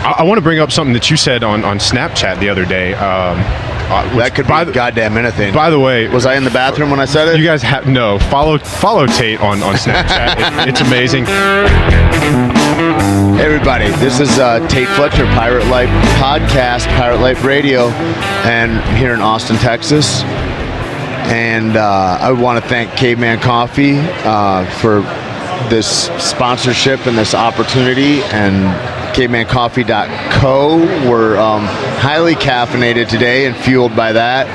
I want to bring up something that you said on Snapchat the other day. That could be goddamn anything. By the way, was I in the bathroom when I said it? You guys follow Tait on Snapchat. It's amazing. Hey everybody, this is Tait Fletcher, Pirate Life Podcast, Pirate Life Radio, and I'm here in Austin, Texas. And I want to thank Caveman Coffee for this sponsorship and this opportunity, and cavemancoffee.co. We're highly caffeinated today and fueled by that.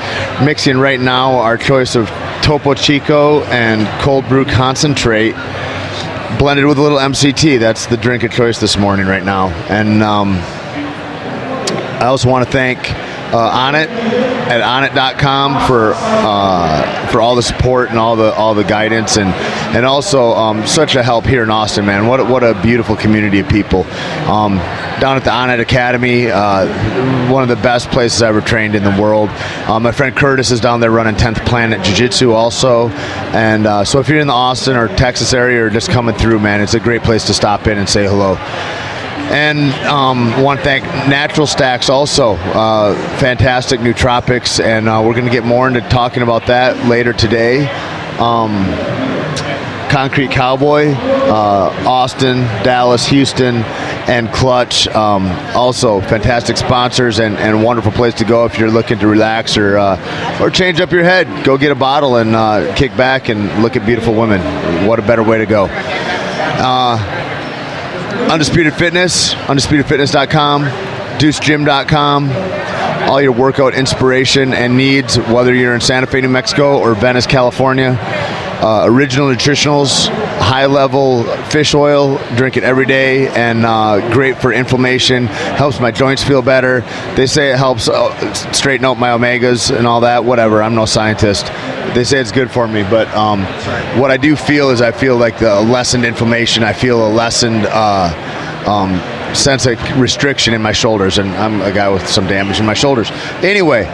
Mixing right now our choice of Topo Chico and cold brew concentrate blended with a little MCT. That's the drink of choice this morning right now. And I also want to thank Onnit at onnit.com for all the support and all the guidance and also such a help here in Austin, man. What a beautiful community of people. Down at the Onnit Academy, one of the best places I ever trained in the world. My friend Curtis is down there running 10th Planet Jiu-Jitsu also. And so if you're in the Austin or Texas area or just coming through, man, it's a great place to stop in and say hello. And want to thank Natural Stacks also, fantastic nootropics, and we're going to get more into talking about that later today. Concrete Cowboy, Austin, Dallas, Houston, and Clutch, also fantastic sponsors and a wonderful place to go if you're looking to relax or change up your head. Go get a bottle and kick back and look at beautiful women. What a better way to go. Undisputed Fitness, undisputedfitness.com, deucegym.com, all your workout inspiration and needs, whether you're in Santa Fe, New Mexico or Venice, California. Original Nutritionals, high-level fish oil, drink it every day, and great for inflammation, helps my joints feel better. They say it helps straighten out my omegas and all that, whatever. I'm no scientist. They say it's good for me, but what I do feel is I feel like the lessened inflammation. I feel a lessened sense of restriction in my shoulders, and I'm a guy with some damage in my shoulders. Anyway,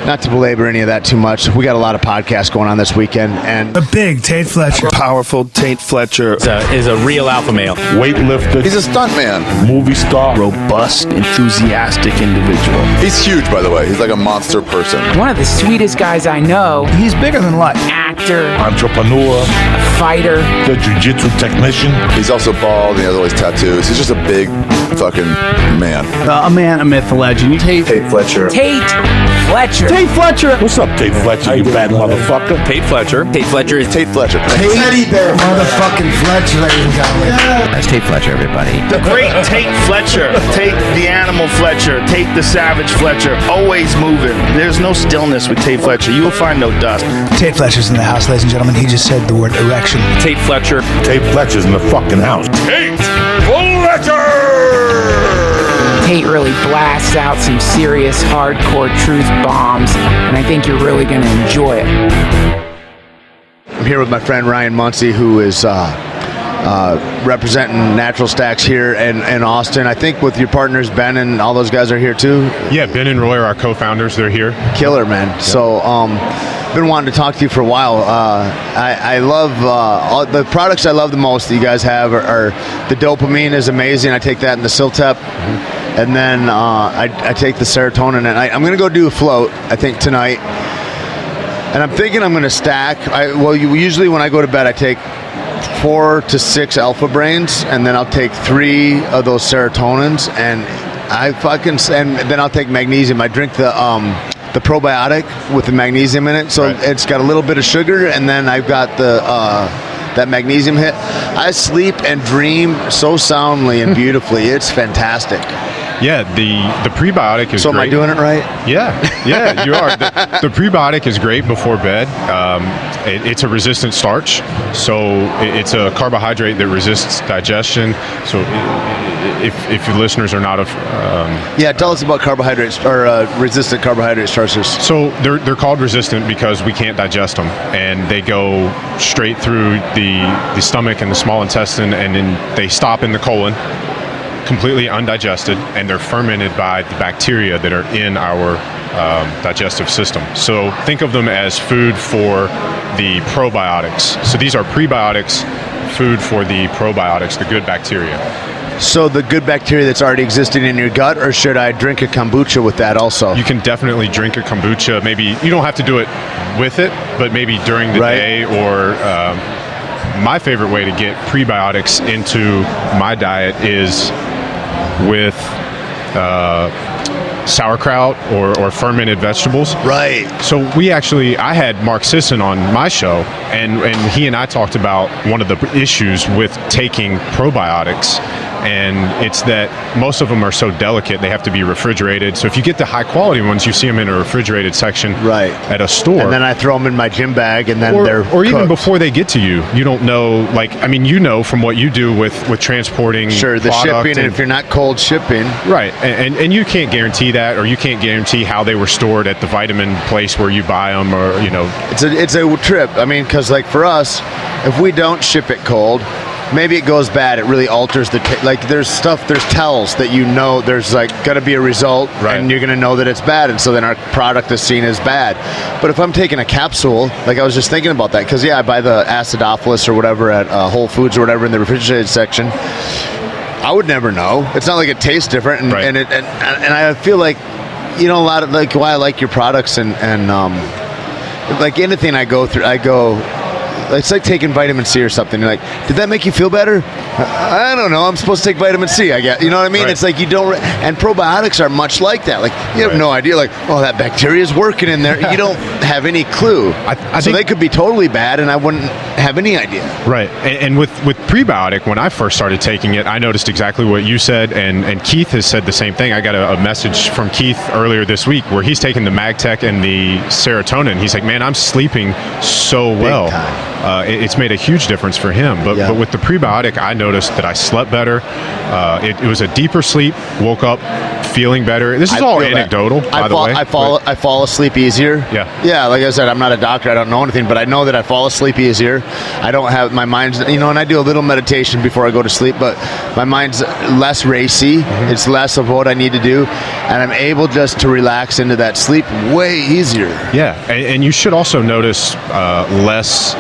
not to belabor any of that too much, we got a lot of podcasts going on this weekend, and the big Tait Fletcher, powerful Tait Fletcher is a real alpha male, weightlifter. He's a stuntman, movie star, robust, enthusiastic individual. He's huge, by the way. He's like a monster person. One of the sweetest guys I know. He's bigger than life. Actor, entrepreneur, a fighter, the jiu-jitsu technician. He's also bald and he has all these tattoos. He's just a big fucking man. A man, a myth, a legend. Tait Fletcher. Tait Fletcher. Tait Fletcher. What's up, Tait Fletcher, you bad motherfucker? Tait Fletcher. Tait Fletcher is Tait Fletcher. Teddy bear motherfucking Fletcher, ladies and gentlemen. That's Tait Fletcher, everybody. The great Tait Fletcher. Tait the animal Fletcher. Tait the savage Fletcher. Always moving. There's no stillness with Tait Fletcher. You will find no dust. Tait Fletcher's in the house, ladies and gentlemen. He just said the word erection. Tait Fletcher. Tait Fletcher's in the fucking house. Tait Fletcher! Tait really blasts out some serious hardcore truth bombs, and I think you're really going to enjoy it. I'm here with my friend Ryan Munsey, who is representing Natural Stacks here in Austin. I think with your partners Ben and all those guys are here too. Yeah, Ben and Roy are our co-founders. They're here. Killer, man. Yeah. So been wanting to talk to you for a while. I love all the products I love the most that you guys have are the dopamine is amazing. I take that in the Siltep. And then I take the serotonin, and I'm going to go do a float, I think, tonight. And I'm thinking I'm going to stack. Usually when I go to bed, I take 4 to 6 alpha brains, and then I'll take 3 of those serotonins, and then I'll take magnesium. I drink the probiotic with the magnesium in it, so right. It's got a little bit of sugar, and then I've got the that magnesium hit. I sleep and dream so soundly and beautifully. It's fantastic. Yeah, the prebiotic is so great. Am I doing it right? Yeah, you are. The prebiotic is great before bed. It's a resistant starch, so it's a carbohydrate that resists digestion. So if your listeners are not tell us about carbohydrates or resistant carbohydrate starches. So they're called resistant because we can't digest them, and they go straight through the stomach and the small intestine, and then they stop in the colon, completely undigested, and they're fermented by the bacteria that are in our digestive system. So think of them as food for the probiotics. So these are prebiotics, food for the probiotics, the good bacteria. So the good bacteria that's already existing in your gut, or should I drink a kombucha with that also? You can definitely drink a kombucha. Maybe you don't have to do it with it, but maybe during the day. Or my favorite way to get prebiotics into my diet is with sauerkraut or fermented vegetables. Right. So I had Mark Sisson on my show, and he and I talked about one of the issues with taking probiotics, and it's that most of them are so delicate they have to be refrigerated. So if you get the high quality ones, you see them in a refrigerated section at a store. And then I throw them in my gym bag, and then they're or even cooked. before they get to you, you don't know. From what you do with transporting. Sure, the shipping, and if you're not cold shipping. Right, and you can't guarantee that, or you can't guarantee how they were stored at the vitamin place where you buy them, or It's a trip. I mean, because like for us, if we don't ship it cold, maybe it goes bad. It really alters the there's tells that there's got to be a result, and you're going to know that it's bad, and so then our product is seen as bad. But if I'm taking a capsule, I was just thinking about that, because I buy the acidophilus or whatever at Whole Foods or whatever in the refrigerated section. I would never know. It's not like it tastes different, and I feel like a lot of why I like your products and anything I go through, it's like taking vitamin C or something. You're like, did that make you feel better? I don't know. I'm supposed to take vitamin C, I guess. You know what I mean? Right. It's like you don't... And probiotics are much like that. You have no idea. That bacteria is working in there. You don't have any clue. I think they could be totally bad, and I wouldn't have any idea. Right. And with prebiotic, when I first started taking it, I noticed exactly what you said, and Keith has said the same thing. I got a message from Keith earlier this week where he's taking the MagTech and the serotonin. He's like, man, I'm sleeping so well. It's made a huge difference for him. But with the prebiotic, I noticed that I slept better. It was a deeper sleep. Woke up feeling better. This is all anecdotal, by the way. I fall asleep easier. Yeah. Like I said, I'm not a doctor. I don't know anything, but I know that I fall asleep easier. I don't have my mind's, and I do a little meditation before I go to sleep, but my mind's less racy. Mm-hmm. It's less of what I need to do, and I'm able just to relax into that sleep way easier. Yeah, and you should also notice less.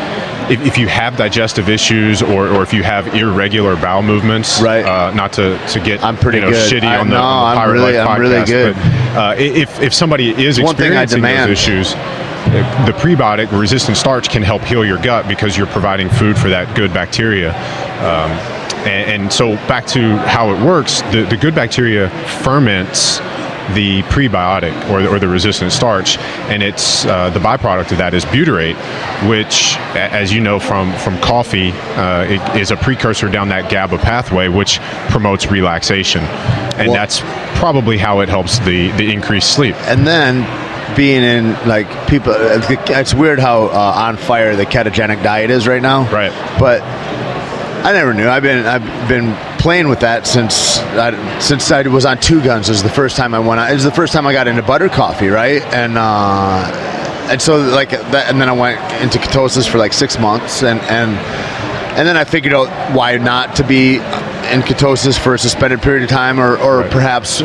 If you have digestive issues or if you have irregular bowel movements, not to get I'm pretty good. Shitty on the I'm Pirate Life I'm really good. But, if somebody is experiencing those issues, the prebiotic resistant starch can help heal your gut because you're providing food for that good bacteria. And so back to how it works, the good bacteria ferments the prebiotic or the resistant starch, and it's the byproduct of that is butyrate, which, as you know from coffee, it is a precursor down that GABA pathway, which promotes relaxation, and that's probably how it helps the increased sleep. And then being in people, it's weird how on fire the ketogenic diet is right now. Right. But I never knew. I've been playing with that since I was on Two Guns. It was the first time I went on. It was the first time I got into butter coffee, right? And so that, and then I went into ketosis for 6 months, and then I figured out why not to be in ketosis for a suspended period of time, or perhaps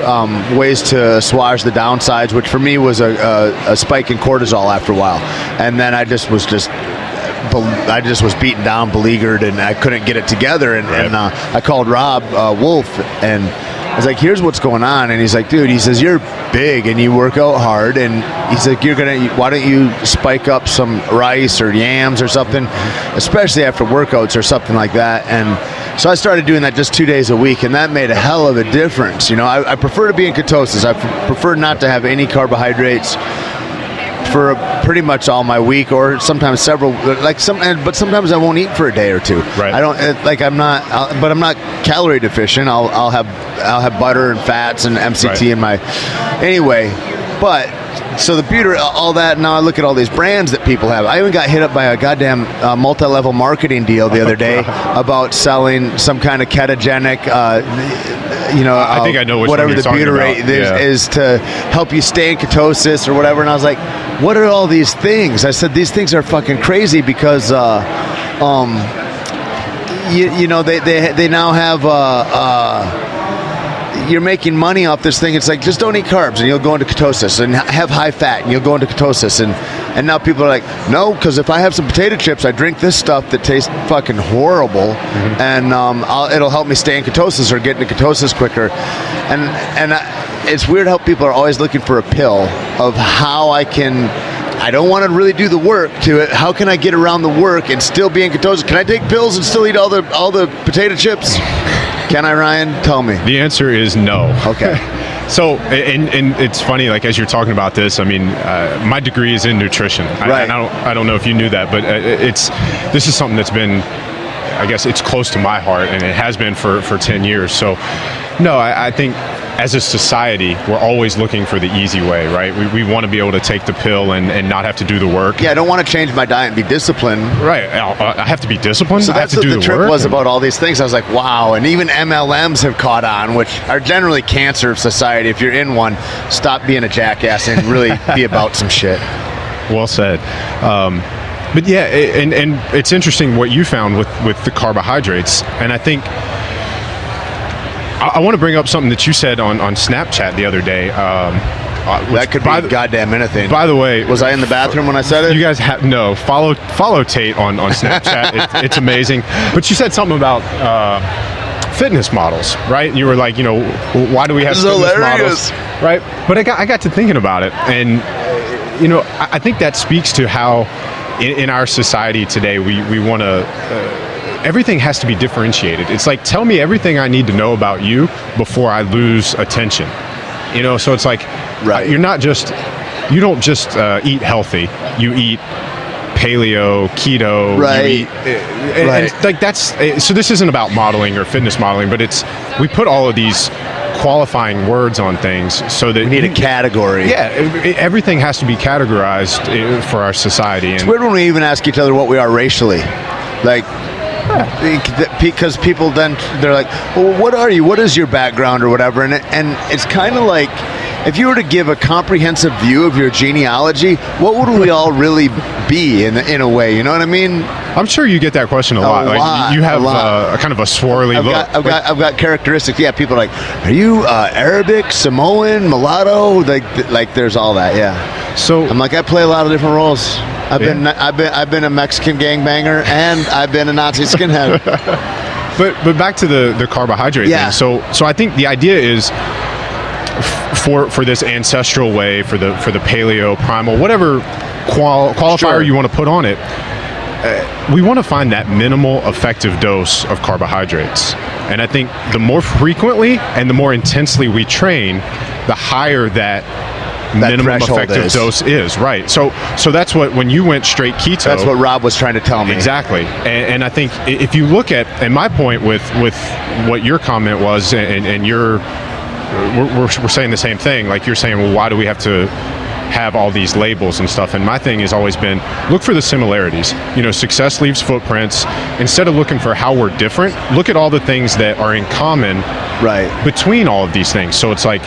ways to assuage the downsides, which for me was a spike in cortisol after a while, and then I just was beaten down, beleaguered, and I couldn't get it together. And I called Rob Wolf, and I was like, "Here's what's going on." And he's like, "Dude," he says, "you're big and you work out hard." And he's like, "Why don't you spike up some rice or yams or something, especially after workouts or something like that?" And so I started doing that just 2 days a week, and that made a hell of a difference. I prefer to be in ketosis. I prefer not to have any carbohydrates for pretty much all my week, or sometimes several. But sometimes I won't eat for a day or two. Right. I don't I'm not calorie deficient. I'll have butter and fats and MCT in my. Anyway, but so the butyrate, all that. Now I look at all these brands that people have. I even got hit up by a goddamn multi-level marketing deal the other day about selling some kind of ketogenic. I think I know whatever the butyrate is to help you stay in ketosis or whatever. And I was like, what are all these things? I said, these things are fucking crazy because they now have you're making money off this thing. It's like, just don't eat carbs and you'll go into ketosis, and have high fat and you'll go into ketosis. And And now people are like, no, because if I have some potato chips, I drink this stuff that tastes fucking horrible, and it'll help me stay in ketosis or get into ketosis quicker. And it's weird how people are always looking for a pill of how I don't want to really do the work to it. How can I get around the work and still be in ketosis? Can I take pills and still eat all the potato chips? Can I, Ryan? Tell me. The answer is no. Okay. So, and it's funny, like, as you're talking about this, I mean, my degree is in nutrition. Right. I don't know if you knew that, but this is something that's been, I guess, it's close to my heart, and it has been for 10 years. So, no, I think as a society, we're always looking for the easy way, right? We want to be able to take the pill and not have to do the work. Yeah, I don't want to change my diet and be disciplined. Right. I have to be disciplined. So I have that's to what do the the trip work. was about all these things. I was like, wow. And even MLMs have caught on, which are generally cancer of society. If you're in one, stop being a jackass and really be about some shit. Well said. But yeah, and it's interesting what you found with the carbohydrates. And I think I want to bring up something that you said on Snapchat the other day. That could be goddamn anything. By the way, was I in the bathroom when I said it? You guys follow Tait on Snapchat. It's amazing. But you said something about fitness models, right? And you were like, why do we have fitness models, right? But I got to thinking about it, and I think that speaks to how in our society today we want to. Everything has to be differentiated. It's like, tell me everything I need to know about you before I lose attention. So it's like, right. You don't just eat healthy. You eat paleo, keto. Right. And like that's, so this isn't about modeling or fitness modeling, but we put all of these qualifying words on things so that we need a category. Yeah, everything has to be categorized for our society. It's weird when we even ask each other what we are racially. Like, because people then they're like, well, what are you? What is your background or whatever? And it's kind of like, if you were to give a comprehensive view of your genealogy, what would we all really be in a way? You know what I mean? I'm sure you get that question a lot. Like, you have a kind of a swirly look. I've got characteristics. Yeah, people are like, are you Arabic, Samoan, mulatto? Like there's all that. Yeah. So I'm like, I play a lot of different roles. I've been a Mexican gangbanger, and I've been a Nazi skinhead. but back to the carbohydrate thing. So I think the idea is for this ancestral way, for the paleo, primal, whatever qualifier you want to put on it, we want to find that minimal effective dose of carbohydrates. And I think the more frequently and the more intensely we train, the higher that minimum effective dose is, right? So that's what, when you went straight keto, that's what Rob was trying to tell me. Exactly. And I think if you look at, and my point with what your comment was, and we're saying the same thing. Like, you're saying, well, why do we have to have all these labels and stuff? And my thing has always been, look for the similarities. Success leaves footprints. Instead of looking for how we're different, look at all the things that are in common, right, between all of these things. So it's like,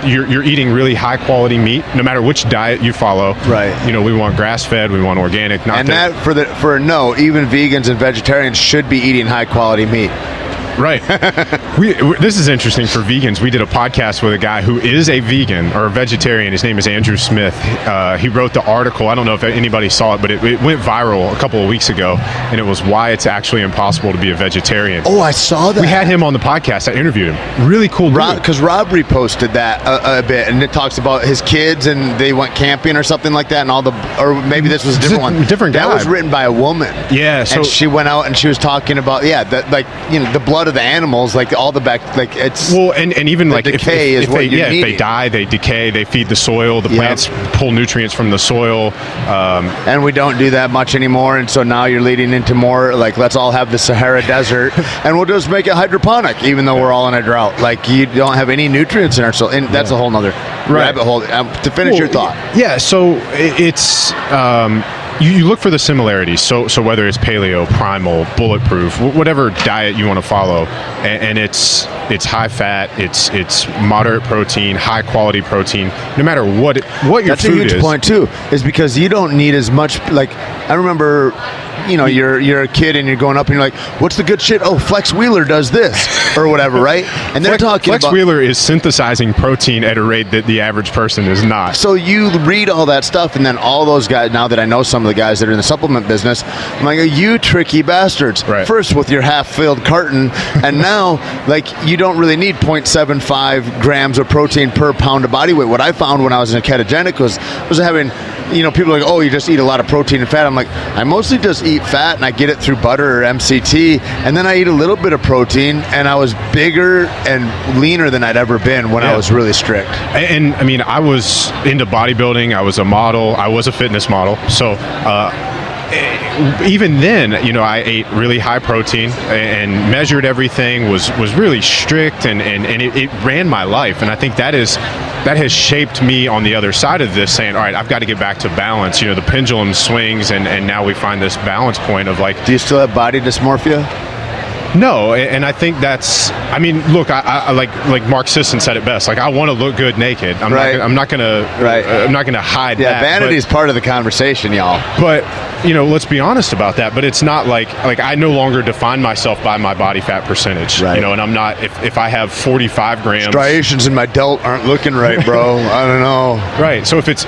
you're eating really high quality meat, no matter which diet you follow. Right. We want grass fed, we want organic. Even vegans and vegetarians should be eating high quality meat. Right. This is interesting for vegans. We did a podcast with a guy who is a vegan or a vegetarian. His name is Andrew Smith. He wrote the article. I don't know if anybody saw it, but it went viral a couple of weeks ago, and it was why it's actually impossible to be a vegetarian. Oh, I saw that. We had him on the podcast. I interviewed him. Really cool dude. Because Rob reposted that a bit, and it talks about his kids, and they went camping or something like that, and or maybe this was a different one. Different guy. That was written by a woman. Yeah. So, and she went out and she was talking about, the blood of the animals, like all the it's and even like decay if they die, they decay, they feed the soil, the plants pull nutrients from the soil, and we don't do that much anymore. And so now you're leading into more like, let's all have the Sahara Desert and we'll just make it hydroponic, even though we're all in a drought. Like, you don't have any nutrients in our soil, and that's a whole nother rabbit hole. To finish your thought. Yeah. So it's you look for the similarities. So whether it's paleo, primal, bulletproof, whatever diet you want to follow, and it's high fat, it's moderate protein, high quality protein. No matter what your That's food is. That's a huge point too, is because you don't need as much. Like I remember, you're a kid and you're going up and you're like, what's the good shit? Oh, Flex Wheeler does this or whatever, right? And they're talking Flex Wheeler is synthesizing protein at a rate that the average person is not. So you read all that stuff, and then all those guys, now that I know some of the guys that are in the supplement business, I'm like, you tricky bastards. Right. First with your half-filled carton, and now, like, you don't really need 0.75 grams of protein per pound of body weight. What I found when I was in a ketogenic was having, people are like, oh, you just eat a lot of protein and fat. I'm like, I mostly just eat fat, and I get it through butter or MCT, and then I eat a little bit of protein, and I was bigger and leaner than I'd ever been when I was really strict. And I mean, I was into bodybuilding. I was a model. I was a fitness model. So even then, I ate really high protein and measured everything, was really strict, and it ran my life. And I think that has shaped me on the other side of this, saying, all right, I've got to get back to balance. The pendulum swings, and now we find this balance point of like. Do you still have body dysmorphia? No, and I think look, I like Mark Sisson said it best. Like, I want to look good naked. I'm not gonna hide that. Yeah, vanity is part of the conversation, y'all. But let's be honest about that. But it's not like I no longer define myself by my body fat percentage. Right. And I'm not if I have 45 grams. Striations in my delt aren't looking right, bro. I don't know. Right. So if it's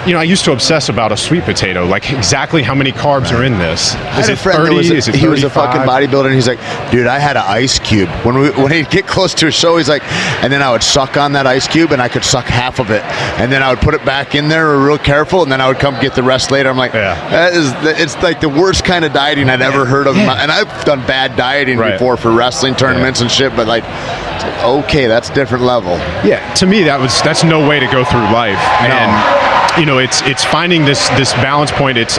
I used to obsess about a sweet potato, like exactly how many carbs are in this. Is it 30? Is it 35? He was a fucking bodybuilder, and he's like, dude, I had an ice cube. When he'd get close to a show, he's like, and then I would suck on that ice cube, and I could suck half of it, and then I would put it back in there real careful, and then I would come get the rest later. I'm like, it's like the worst kind of dieting I'd ever heard of. And I've done bad dieting before for wrestling tournaments and shit, but like, okay, that's a different level. Yeah, to me, that's no way to go through life. No. And it's finding this balance point. It's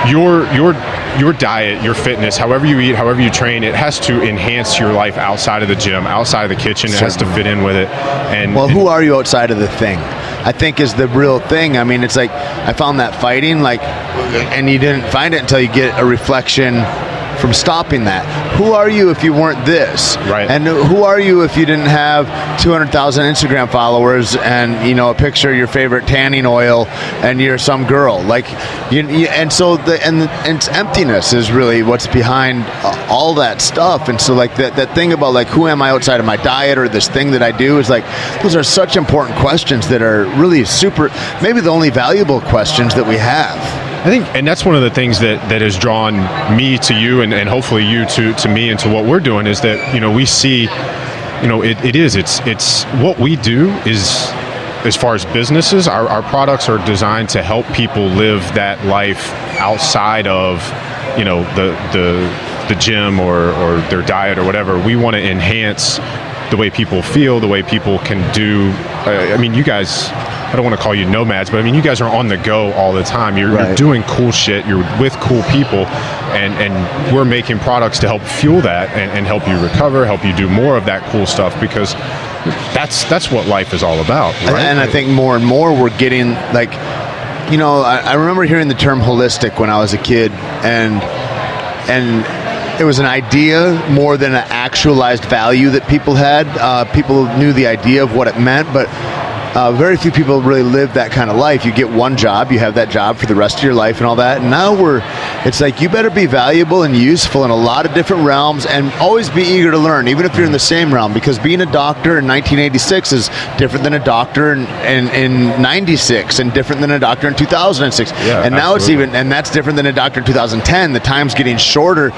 your diet, your fitness, however you eat, however you train, it has to enhance your life outside of the gym, outside of the kitchen. It has to fit in with it. And who are you outside of the thing? I think is the real thing. I mean, it's like I found that fighting, and you didn't find it until you get a reflection from stopping that. Who are you if you weren't this? Right. And who are you if you didn't have 200,000 Instagram followers and a picture of your favorite tanning oil and you're some girl? Like and so it's emptiness is really what's behind all that stuff. And so like that thing about like who am I outside of my diet or this thing that I do is like those are such important questions that are really super, maybe the only valuable questions that we have. I think, and that's one of the things that has drawn me to you and hopefully you to me and to what we're doing is that, we see, it's what we do is, as far as businesses, our products are designed to help people live that life outside of, the gym or their diet or whatever. We want to enhance the way people feel, the way people can do. You guys, I don't want to call you nomads, but you guys are on the go all the time. You're doing cool shit. You're with cool people, and we're making products to help fuel that and help you recover, help you do more of that cool stuff, because that's what life is all about. Right? And I think more and more we're getting like, I remember hearing the term holistic when I was a kid, and it was an idea more than an actualized value that people had. People knew the idea of what it meant, but very few people really live that kind of life. You get one job, you have that job for the rest of your life and all that. And now it's like you better be valuable and useful in a lot of different realms and always be eager to learn, even if you're in the same realm, because being a doctor in 1986 is different than a doctor in 96 and different than a doctor in 2006. Yeah, and now it's even, and that's different than a doctor in 2010. The time's getting shorter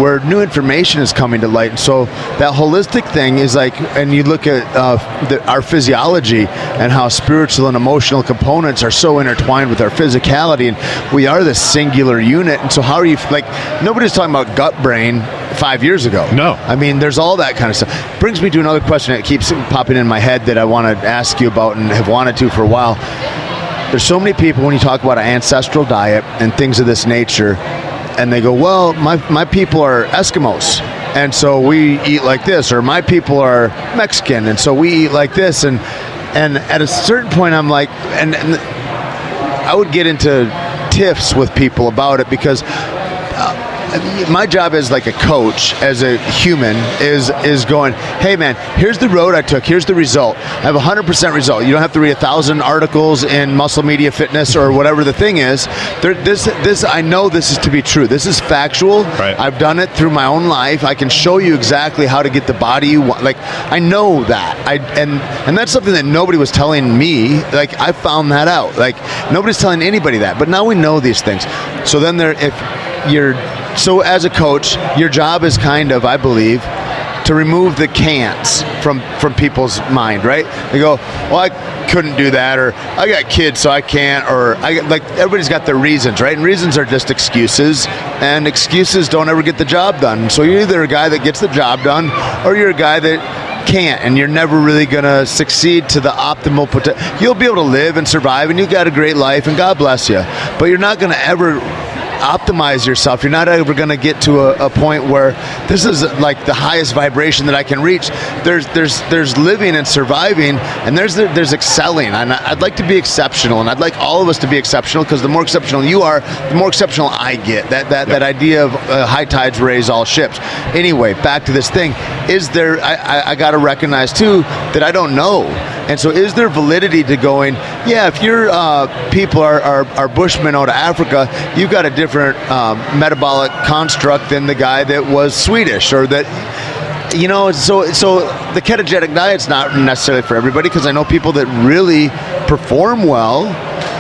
where new information is coming to light. And so that holistic thing is like, and you look at our physiology and how spiritual and emotional components are so intertwined with our physicality, and we are this singular unit. And so how are you, like, nobody's talking about gut brain 5 years ago. No. There's all that kind of stuff. Brings me to another question that keeps popping in my head that I want to ask you about and have wanted to for a while. There's so many people, when you talk about an ancestral diet and things of this nature, and they go, well, my people are Eskimos, and so we eat like this, or my people are Mexican, and so we eat like this. And at a certain point, I'm like, and I would get into tiffs with people about it because my job as like a coach, as a human, is going, hey man, here's the road I took, here's the result. I have 100% result. You don't have to read 1,000 articles in Muscle Media Fitness or whatever the thing is. This I know this is to be true. This is factual. Right. I've done it through my own life. I can show you exactly how to get the body you want. Like, I know that. And that's something that nobody was telling me. Like, I found that out. Like, nobody's telling anybody that. But now we know these things. So then So as a coach, your job is kind of, I believe, to remove the can'ts from people's mind, right? They go, well, I couldn't do that, or I got kids, so I can't, or everybody's got their reasons, right? And reasons are just excuses, and excuses don't ever get the job done. So you're either a guy that gets the job done, or you're a guy that can't, and you're never really gonna succeed to the optimal potential. You'll be able to live and survive, and you've got a great life, and God bless you, but you're not gonna ever optimize yourself. You're not ever going to get to a point where this is like the highest vibration that I can reach. There's living and surviving, and there's excelling. And I'd like to be exceptional, and I'd like all of us to be exceptional, because the more exceptional you are, the more exceptional I get. That idea of high tides raise all ships. Anyway, back to this thing. Is there? I got to recognize too that I don't know. And so is there validity to going, yeah, if your people are Bushmen out of Africa, you've got a different metabolic construct than the guy that was Swedish, or that, you know, so the ketogenic diet's not necessarily for everybody, because I know people that really perform well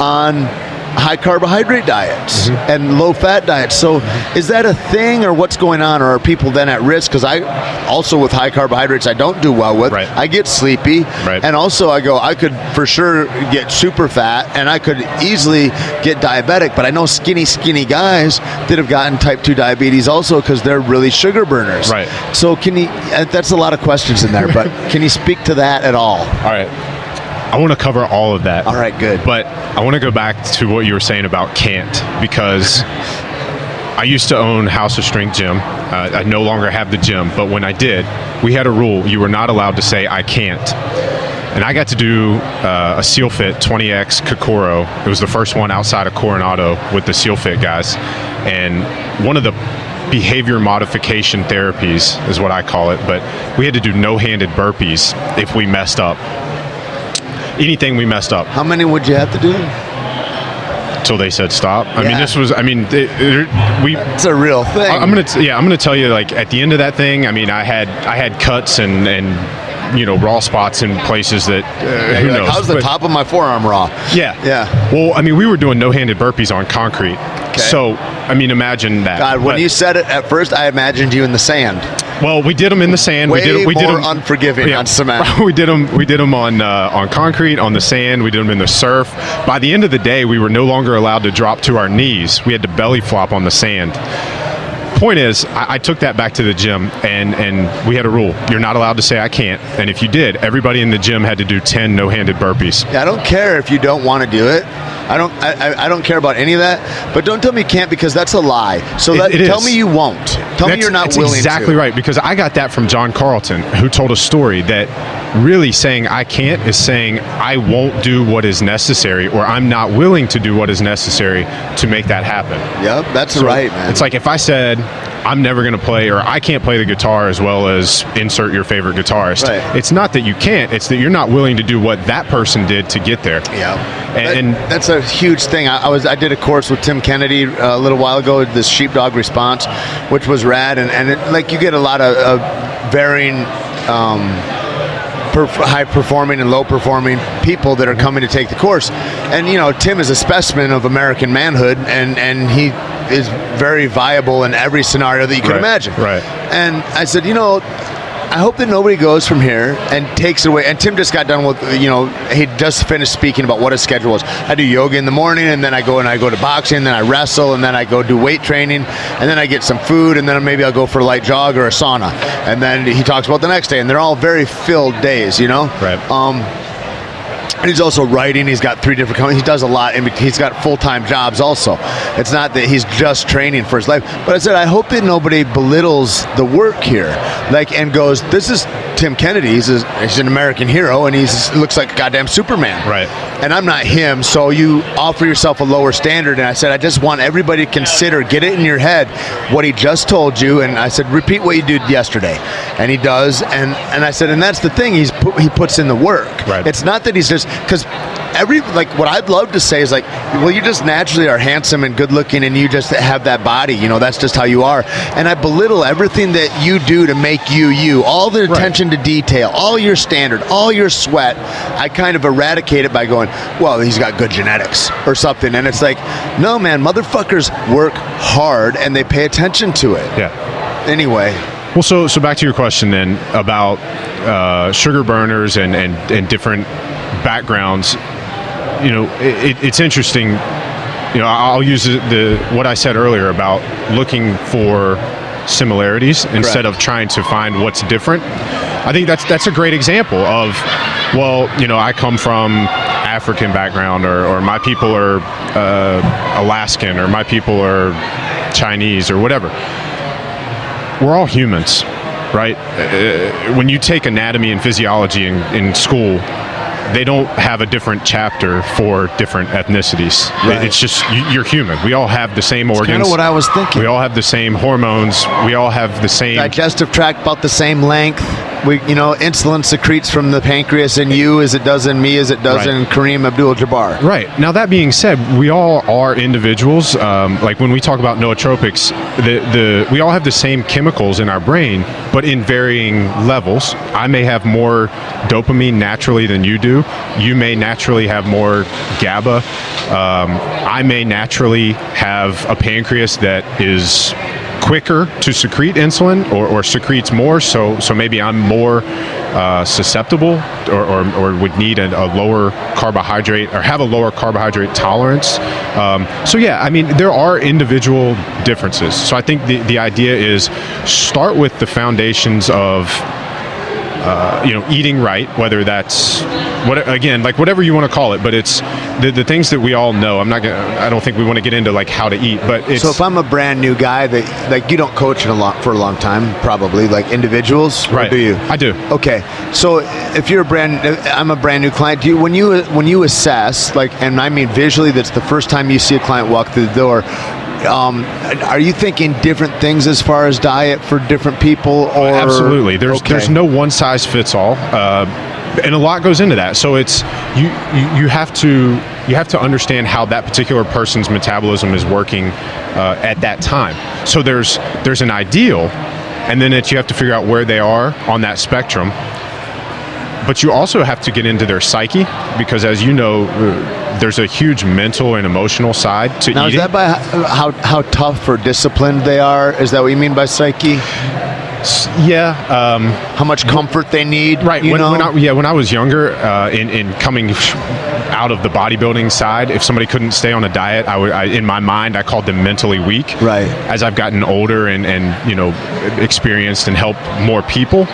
on high carbohydrate diets and low fat diets. So is that a thing, or what's going on, or are people then at risk? Because I also, with high carbohydrates, I don't do well with. Right. I get sleepy, and also I could for sure get super fat, and I could easily get diabetic. But I know skinny guys that have gotten type 2 diabetes also, because they're really sugar burners. Right. So can you? That's a lot of questions in there, but can you speak to that at all? All right. I want to cover all of that. All right, good. But I want to go back to what you were saying about can't, because I used to own House of Strength Gym. I no longer have the gym, but when I did, we had a rule. You were not allowed to say, I can't. And I got to do a Seal Fit 20X Kokoro. It was the first one outside of Coronado with the Seal Fit guys. And one of the behavior modification therapies is what I call it, but we had to do no-handed burpees if we messed up. Anything we messed up. How many would you have to do? Till they said stop. I mean, this was. I mean, It's a real thing. I'm gonna tell you, like, at the end of that thing, I mean, I had cuts and raw spots in places that who knows. How's the top of my forearm raw? Yeah. Well, I mean, we were doing no-handed burpees on concrete. Okay. So, I mean, imagine that. God, when you said it at first, I imagined you in the sand. Well, we did them in the sand. We did more them unforgiving on cement. We did them on concrete, on the sand. We did them in the surf. By the end of the day, we were no longer allowed to drop to our knees. We had to belly flop on the sand. Point is, I took that back to the gym, and we had a rule. You're not allowed to say I can't. And if you did, everybody in the gym had to do 10 no-handed burpees. Yeah, I don't care if you don't want to do it. I don't care about any of that. But don't tell me you can't, because that's a lie. So tell me you won't. Tell me you're not willing to. That's exactly right, because I got that from John Carlton, who told a story that really saying I can't is saying I won't do what is necessary, or I'm not willing to do what is necessary to make that happen. Yep, that's right, man. It's like if I said I'm never going to play, or I can't play the guitar as well as insert your favorite guitarist. Right. It's not that you can't, it's that you're not willing to do what that person did to get there. Yeah. And that's a huge thing. I did a course with Tim Kennedy a little while ago, this sheepdog response, which was rad, and like you get a lot of varying high performing and low performing people that are coming to take the course. And Tim is a specimen of American manhood, and he is very viable in every scenario that you can imagine. Right. And I said, I hope that nobody goes from here and takes it away. And Tim just got done with, he just finished speaking about what his schedule was. I do yoga in the morning, and then I go to boxing, and then I wrestle, and then I go do weight training, and then I get some food, and then maybe I'll go for a light jog or a sauna. And then he talks about the next day, and they're all very filled days, Right. And he's also writing. He's got 3 different companies. He does a lot. He's got full-time jobs also. It's not that he's just training for his life. But I said, I hope that nobody belittles the work here, and goes, this is Tim Kennedy. He's an American hero, and he looks like a goddamn Superman. Right. And I'm not him, so you offer yourself a lower standard. And I said, I just want everybody to consider, get it in your head, what he just told you. And I said, repeat what you did yesterday. And he does. And I said, and that's the thing, he puts in the work. Right. It's not that he's just, because what I'd love to say is like, well, you just naturally are handsome and good looking, and you just have that body, you know, that's just how you are. And I belittle everything that you do to make you, all the attention to detail, all your standard, all your sweat. I kind of eradicate it by going, well, he's got good genetics or something. And it's like, no, man, motherfuckers work hard and they pay attention to it. Yeah. Anyway. Well, so back to your question then about sugar burners and different backgrounds. You know, it's interesting. You know, I'll use what I said earlier about looking for similarities instead of trying to find what's different. I think that's a great example of, well, you know, I come from African background, or my people are Alaskan, or my people are Chinese, or whatever. We're all humans, right? When you take anatomy and physiology in school, they don't have a different chapter for different ethnicities. Right. It's just, you're human. We all have the same organs. Kind of what I was thinking. We all have the same hormones. We all have the same digestive tract, about the same length. Insulin secretes from the pancreas in you as it does in me, as it does in Kareem Abdul-Jabbar. Right. Now, that being said, we all are individuals. Like when we talk about nootropics, we all have the same chemicals in our brain, but in varying levels. I may have more dopamine naturally than you do. You may naturally have more GABA. I may naturally have a pancreas that is quicker to secrete insulin or secretes more, so maybe I'm more susceptible or would need a lower carbohydrate, or have a lower carbohydrate tolerance. So yeah, I mean, there are individual differences. So I think the idea is start with the foundations of eating right, whether that's whatever you want to call it, but it's the things that we all know. I don't think we want to get into like how to eat, but it's. So if I'm a brand new guy that, like, you don't coach for a long time, probably, like individuals, right? Or do you? I do. Okay, so if I'm a brand new client. Do you, when you assess, like, and I mean visually, that's the first time you see a client walk through the door. Are you thinking different things as far as diet for different people? Or absolutely. There's no one size fits all, and a lot goes into that. So it's you have to understand how that particular person's metabolism is working at that time. So there's an ideal, and then you have to figure out where they are on that spectrum. But you also have to get into their psyche, because, as you know, there's a huge mental and emotional side to eating. Now, is that by how tough or disciplined they are? Is that what you mean by psyche? Yeah. How much comfort they need? Right. When I was younger, in coming out of the bodybuilding side, if somebody couldn't stay on a diet, in my mind, I called them mentally weak. Right. As I've gotten older and experienced and helped more people,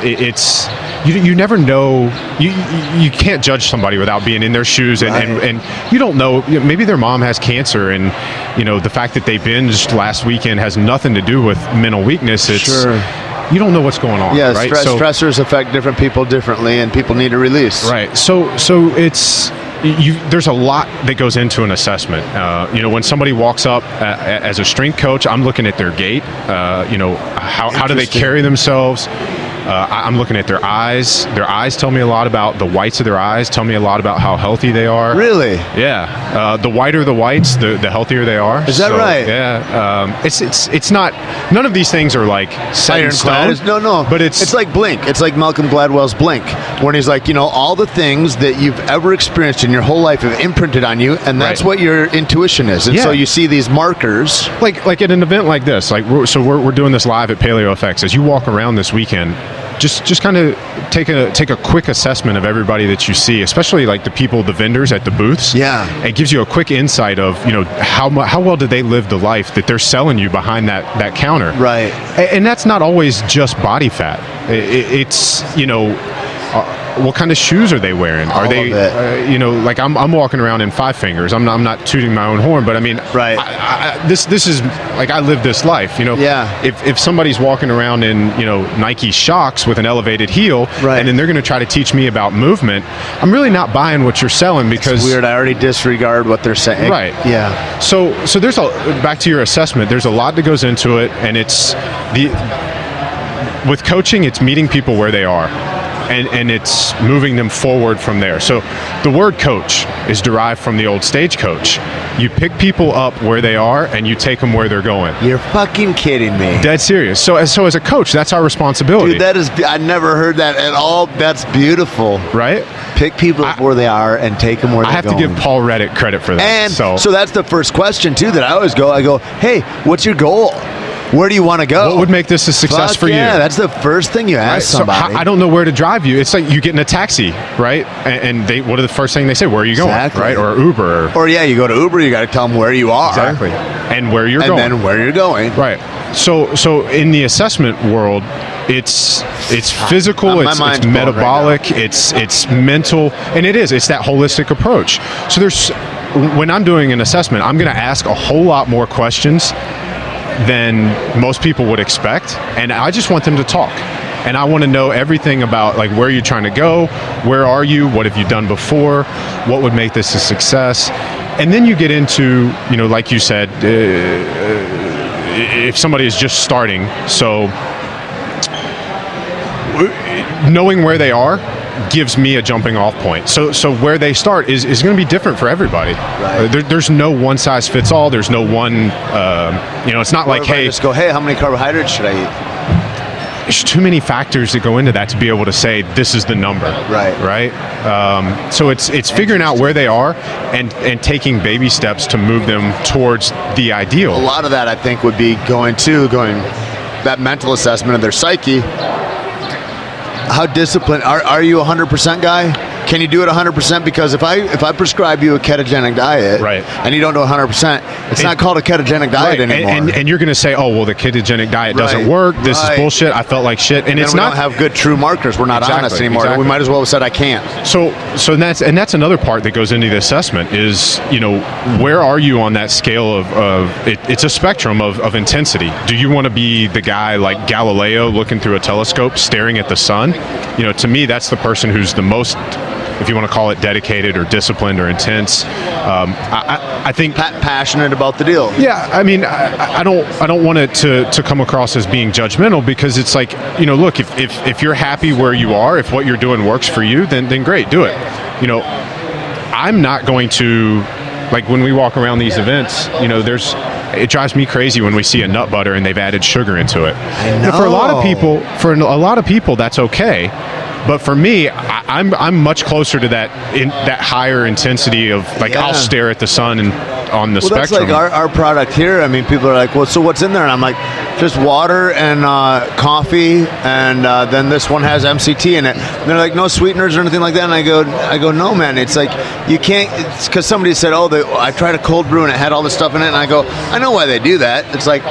it's. You never know. You can't judge somebody without being in their shoes, and you don't know. Maybe their mom has cancer, and the fact that they binged last weekend has nothing to do with mental weakness. It's sure. You don't know what's going on. Yeah, right? Stressors affect different people differently, and people need a release. Right. So it's. There's a lot that goes into an assessment. When somebody walks up as a strength coach, I'm looking at their gait. How do they carry themselves? I'm looking at their eyes. Their eyes tell me a lot about the whites of their eyes. Tell me a lot about how healthy they are. Really? Yeah. The whiter the whites, the healthier they are. Is that right? Yeah. It's not. None of these things are like set in stone. No. But it's like Blink. It's like Malcolm Gladwell's Blink, when he's like, all the things that you've ever experienced in your whole life have imprinted on you, and that's what your intuition is. And so you see these markers. Like at an event like this, we're doing this live at Paleo FX. As you walk around this weekend, just kind of take a quick assessment of everybody that you see, especially like the vendors at the booths. Yeah. It gives you a quick insight of, how well did they live the life that they're selling you behind that counter. Right. And that's not always just body fat. It's, what kind of shoes are they wearing? Are they, like I'm walking around in 5 fingers. I'm not tooting my own horn, but I mean, right. This is like I live this life, Yeah. If somebody's walking around in Nike Shocks with an elevated heel, right. and then they're going to try to teach me about movement, I'm really not buying what you're selling because it's weird. I already disregard what they're saying. Right. Yeah. So there's back to your assessment. There's a lot that goes into it, and with coaching, it's meeting people where they are. And it's moving them forward from there. So the word coach is derived from the old stagecoach. You pick people up where they are and you take them where they're going. You're fucking kidding me. Dead serious. So as a coach, that's our responsibility. Dude, I never heard that at all. That's beautiful. Right? Pick people up where they are and take them where they're going. I have to give Paul Reddick credit for that. And so that's the first question, too, that I always go. I go, hey, what's your goal? Where do you want to go? What would make this a success for you? Yeah, that's the first thing you ask somebody. So I don't know where to drive you. It's like you get in a taxi, right? And what are the first thing they say? Where are you going? Exactly. Right? Or Uber. Or you go to Uber, you got to tell them where you are. Exactly. And where you're going. And then where you're going. Right. So in the assessment world, it's physical, it's metabolic, right, it's mental, and it's that holistic approach. So when I'm doing an assessment, I'm going to ask a whole lot more questions than most people would expect, and I just want them to talk. And I want to know everything about like where you're trying to go, where are you, what have you done before, what would make this a success. And then you get into, like you said, if somebody is just starting, so knowing where they are gives me a jumping off point. So where they start is going to be different for everybody. Right. There's no one size fits all. There's no one, it's not like, hey, just go, hey, how many carbohydrates should I eat? There's too many factors that go into that to be able to say this is the number. Right. So it's figuring out where they are and taking baby steps to move them towards the ideal. A lot of that, I think, would be going that mental assessment of their psyche. How disciplined are you? 100% guy? Can you do it 100%? Because if I prescribe you a ketogenic diet, right, and you don't do 100%, it's not called a ketogenic diet anymore. And you're going to say, oh, well, the ketogenic diet doesn't work. This is bullshit. I felt like shit. And it's we not. Don't have good true markers. We're not honest anymore. Exactly. We might as well have said I can't. So that's another part that goes into the assessment is, where are you on that scale of it's a spectrum of intensity. Do you want to be the guy like Galileo looking through a telescope staring at the sun? To me, that's the person who's the most, if you want to call it dedicated or disciplined or intense. I think passionate about the deal. Yeah, I mean, I don't want it to come across as being judgmental, because it's like, look, if you're happy where you are, if what you're doing works for you, then great, do it. I'm not going to, like when we walk around these events, it drives me crazy when we see a nut butter and they've added sugar into it. I know. For a lot of people, that's okay. But for me, I'm much closer to that higher intensity of like, I'll stare at the sun and on the spectrum. That's like our product here. I mean, people are like, well, so what's in there? And I'm like, just water and coffee, and then this one has MCT in it. And they're like, no sweeteners or anything like that. And I go, no, man. It's like you can't. It's because somebody said, I tried a cold brew and it had all this stuff in it. And I go, I know why they do that. It's like,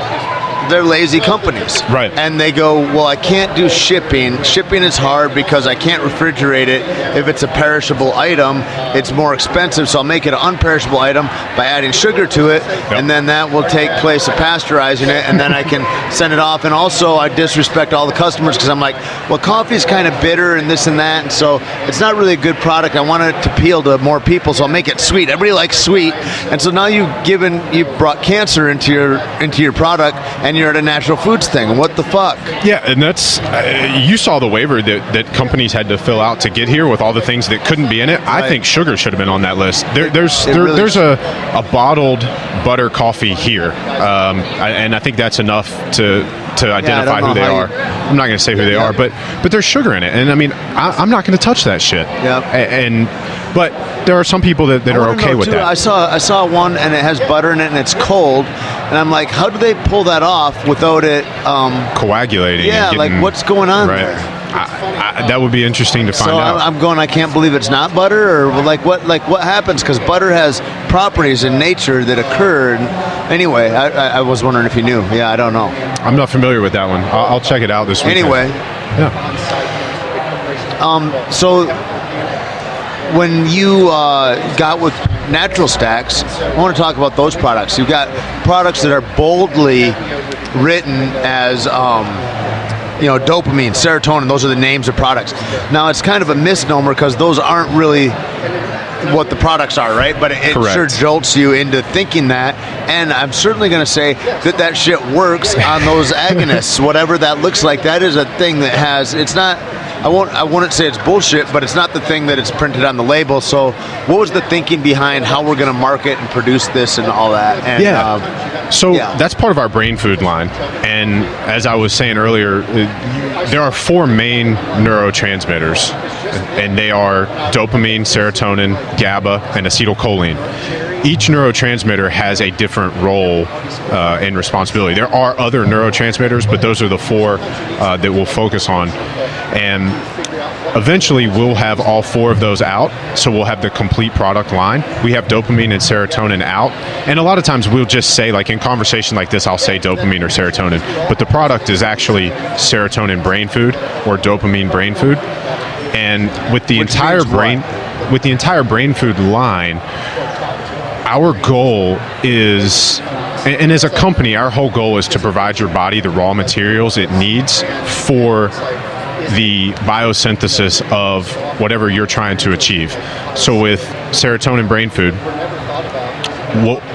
they're lazy companies. Right. And they go, well, I can't do shipping. Shipping is hard because I can't refrigerate it. If it's a perishable item, it's more expensive, so I'll make it an unperishable item by adding sugar to it, and then that will take place of pasteurizing it, and then I can send it off. And also, I disrespect all the customers because I'm like, well, coffee's kind of bitter and this and that, and so it's not really a good product. I want it to appeal to more people, so I'll make it sweet. Everybody likes sweet, and so now you brought cancer into your product, and you're at a natural foods thing. What the fuck? Yeah, and that's you saw the waiver that companies had to fill out to get here with all the things that couldn't be in it. Right. I think sugar should have been on that list. There's a bottled butter coffee here, and I think that's enough to identify who they are. I'm not going to say who they are, but there's sugar in it, and I mean, I'm not going to touch that shit. Yeah. But there are some people that are okay with that. I saw one and it has butter in it and it's cold, and I'm like, how do they pull that off without it coagulating? Yeah, like what's going on there? That would be interesting to find out. I'm going, I can't believe it's not butter, or what happens, because butter has properties in nature that occurred. Anyway, I was wondering if you knew. Yeah, I don't know. I'm not familiar with that one. I'll check it out this weekend. Anyway. Yeah. So when you got with Natural Stacks, I want to talk about those products. You've got products that are boldly written as dopamine, serotonin. Those are the names of products. Now it's kind of a misnomer because those aren't really what the products are, right? But it sure jolts you into thinking that. And I'm certainly going to say that shit works on those agonists, whatever that looks like. That is a thing that has. It's not. I wouldn't say it's bullshit, but it's not the thing that it's printed on the label. So what was the thinking behind how we're going to market and produce this and all that? And, that's part of our brain food line. And as I was saying earlier, there are 4 main neurotransmitters, and they are dopamine, serotonin, GABA, and acetylcholine. Each neurotransmitter has a different role and responsibility. There are other neurotransmitters, but those are the 4 that we'll focus on. And eventually we'll have all 4 of those out, so we'll have the complete product line. We have dopamine and serotonin out, and a lot of times we'll just say, like in conversation like this, I'll say dopamine or serotonin, but the product is actually serotonin brain food or dopamine brain food. And with the entire brain food line, our goal is, and as a company, our whole goal is to provide your body the raw materials it needs for the biosynthesis of whatever you're trying to achieve. So with serotonin brain food,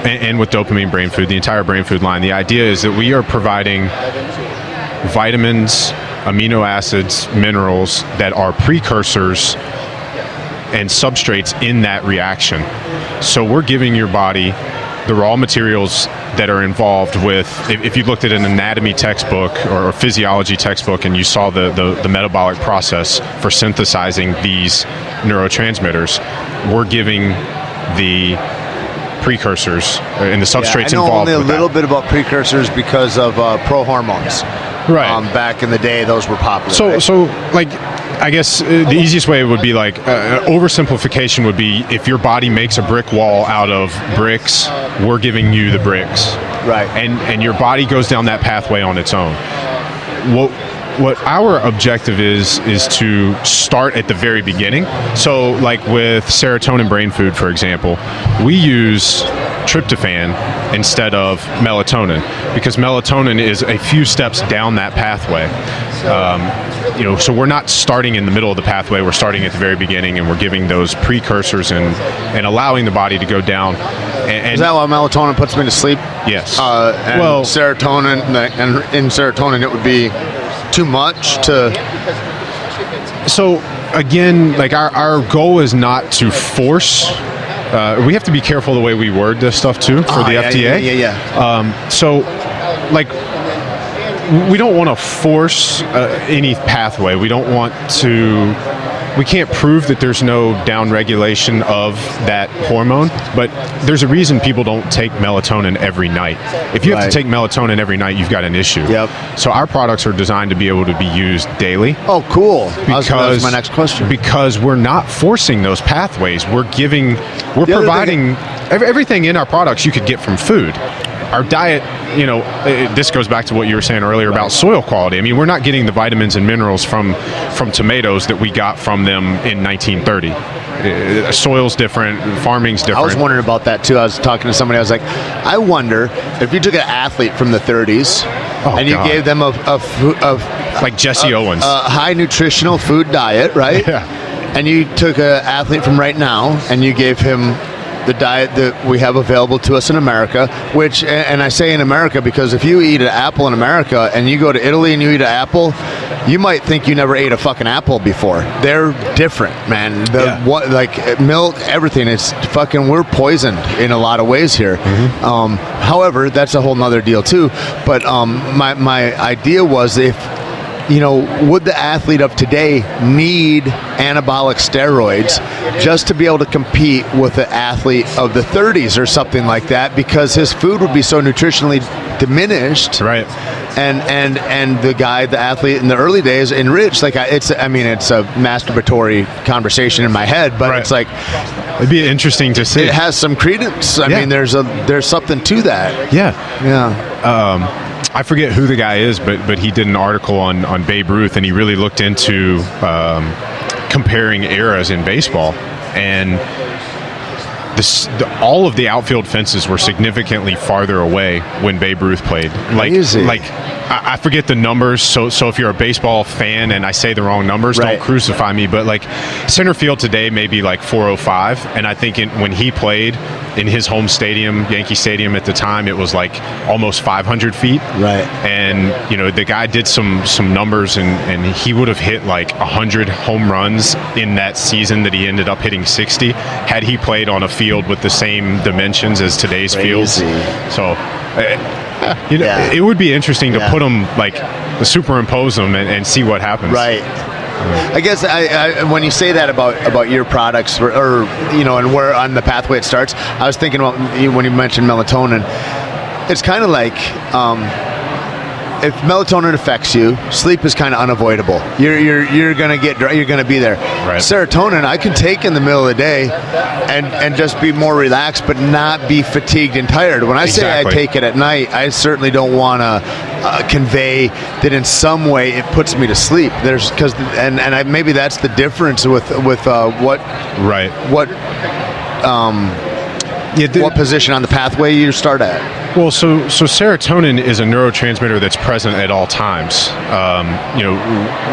and with dopamine brain food, the entire brain food line, the idea is that we are providing vitamins, amino acids, minerals that are precursors and substrates in that reaction. So we're giving your body the raw materials that are involved with, if you looked at an anatomy textbook or a physiology textbook and you saw the metabolic process for synthesizing these neurotransmitters, we're giving the precursors and the substrates involved. I know only a little bit about precursors because of pro-hormones. Right. Back in the day, those were popular. So like, I guess the easiest way would be like, oversimplification would be if your body makes a brick wall out of bricks, we're giving you the bricks. Right. And your body goes down that pathway on its own. What our objective is to start at the very beginning. So like with serotonin brain food, for example, we use tryptophan instead of melatonin because melatonin is a few steps down that pathway. So we're not starting in the middle of the pathway, we're starting at the very beginning, and we're giving those precursors and allowing the body to go down. And is that why melatonin puts me to sleep? Yes. And serotonin, and in serotonin it would be too much to... So again, like our goal is not to force. We have to be careful the way we word this stuff too for the FDA. Yeah. So like, we don't want to force any pathway. We don't want to. We can't prove that there's no downregulation of that hormone, but there's a reason people don't take melatonin every night. If you have to take melatonin every night, you've got an issue. Yep. So our products are designed to be able to be used daily. Oh, cool. That was my next question. Because we're not forcing those pathways. We're providing everything in our products you could get from food. Our diet, this goes back to what you were saying earlier about soil quality. I mean, we're not getting the vitamins and minerals from tomatoes that we got from them in 1930. Soil's different, farming's different. I was wondering about that too. I was talking to somebody, I was like, I wonder if you took an athlete from the 30s you gave them a like Jesse Owens, a high nutritional food diet, right? Yeah. And you took an athlete from right now and you gave him the diet that we have available to us in America, which, and I say in America because if you eat an apple in America and you go to Italy and you eat an apple, you might think you never ate a fucking apple before. They're different, man. Like milk, everything. It's fucking, we're poisoned in a lot of ways here. Mm-hmm. However, that's a whole nother deal too. But my idea was would the athlete of today need anabolic steroids just to be able to compete with the athlete of the 30s or something like that, because his food would be so nutritionally diminished, right? And the athlete in the early days enriched. Like it's a masturbatory conversation in my head, but it's like it'd be interesting to see. It has some credence. I mean, there's something to that. Yeah. I forget who the guy is, but he did an article on Babe Ruth, and he really looked into comparing eras in baseball, and all of the outfield fences were significantly farther away when Babe Ruth played. Like I forget the numbers, so if you're a baseball fan and I say the wrong numbers, don't crucify me, but like center field today may be like 405, and I think when he played in his home stadium, Yankee Stadium at the time, it was like almost 500 feet. Right. And, the guy did some numbers, and he would have hit like 100 home runs in that season that he ended up hitting 60 had he played on a field with the same dimensions as today's fields. So, it would be interesting to put them, like, superimpose them and see what happens. Right. I guess when you say that about your products, or and where on the pathway it starts, I was thinking about when you mentioned melatonin. It's kind of like if melatonin affects you, sleep is kind of unavoidable. You're gonna be there. Right. Serotonin I can take in the middle of the day and just be more relaxed, but not be fatigued and tired. When I say I take it at night, I certainly don't want to convey that in some way it puts me to sleep. Maybe that's the difference with what position on the pathway you start at. Well, so serotonin is a neurotransmitter that's present at all times.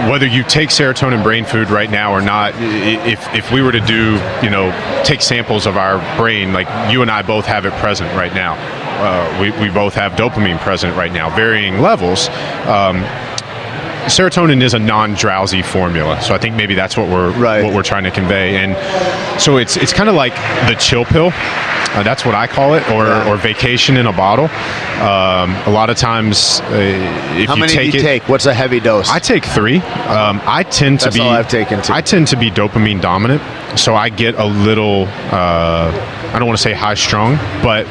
Whether you take serotonin brain food right now or not, if we were to do, take samples of our brain, like you and I both have it present right now. We both have dopamine present right now, varying levels. Serotonin is a non-drowsy formula, so I think maybe that's what we're trying to convey. And so it's kind of like the chill pill. That's what I call it, or vacation in a bottle. A lot of times, if how many take do you take? What's a heavy dose? I take 3. I tend to be. That's all I've taken too. I tend to be dopamine dominant, so I get a little. I don't want to say high strung, but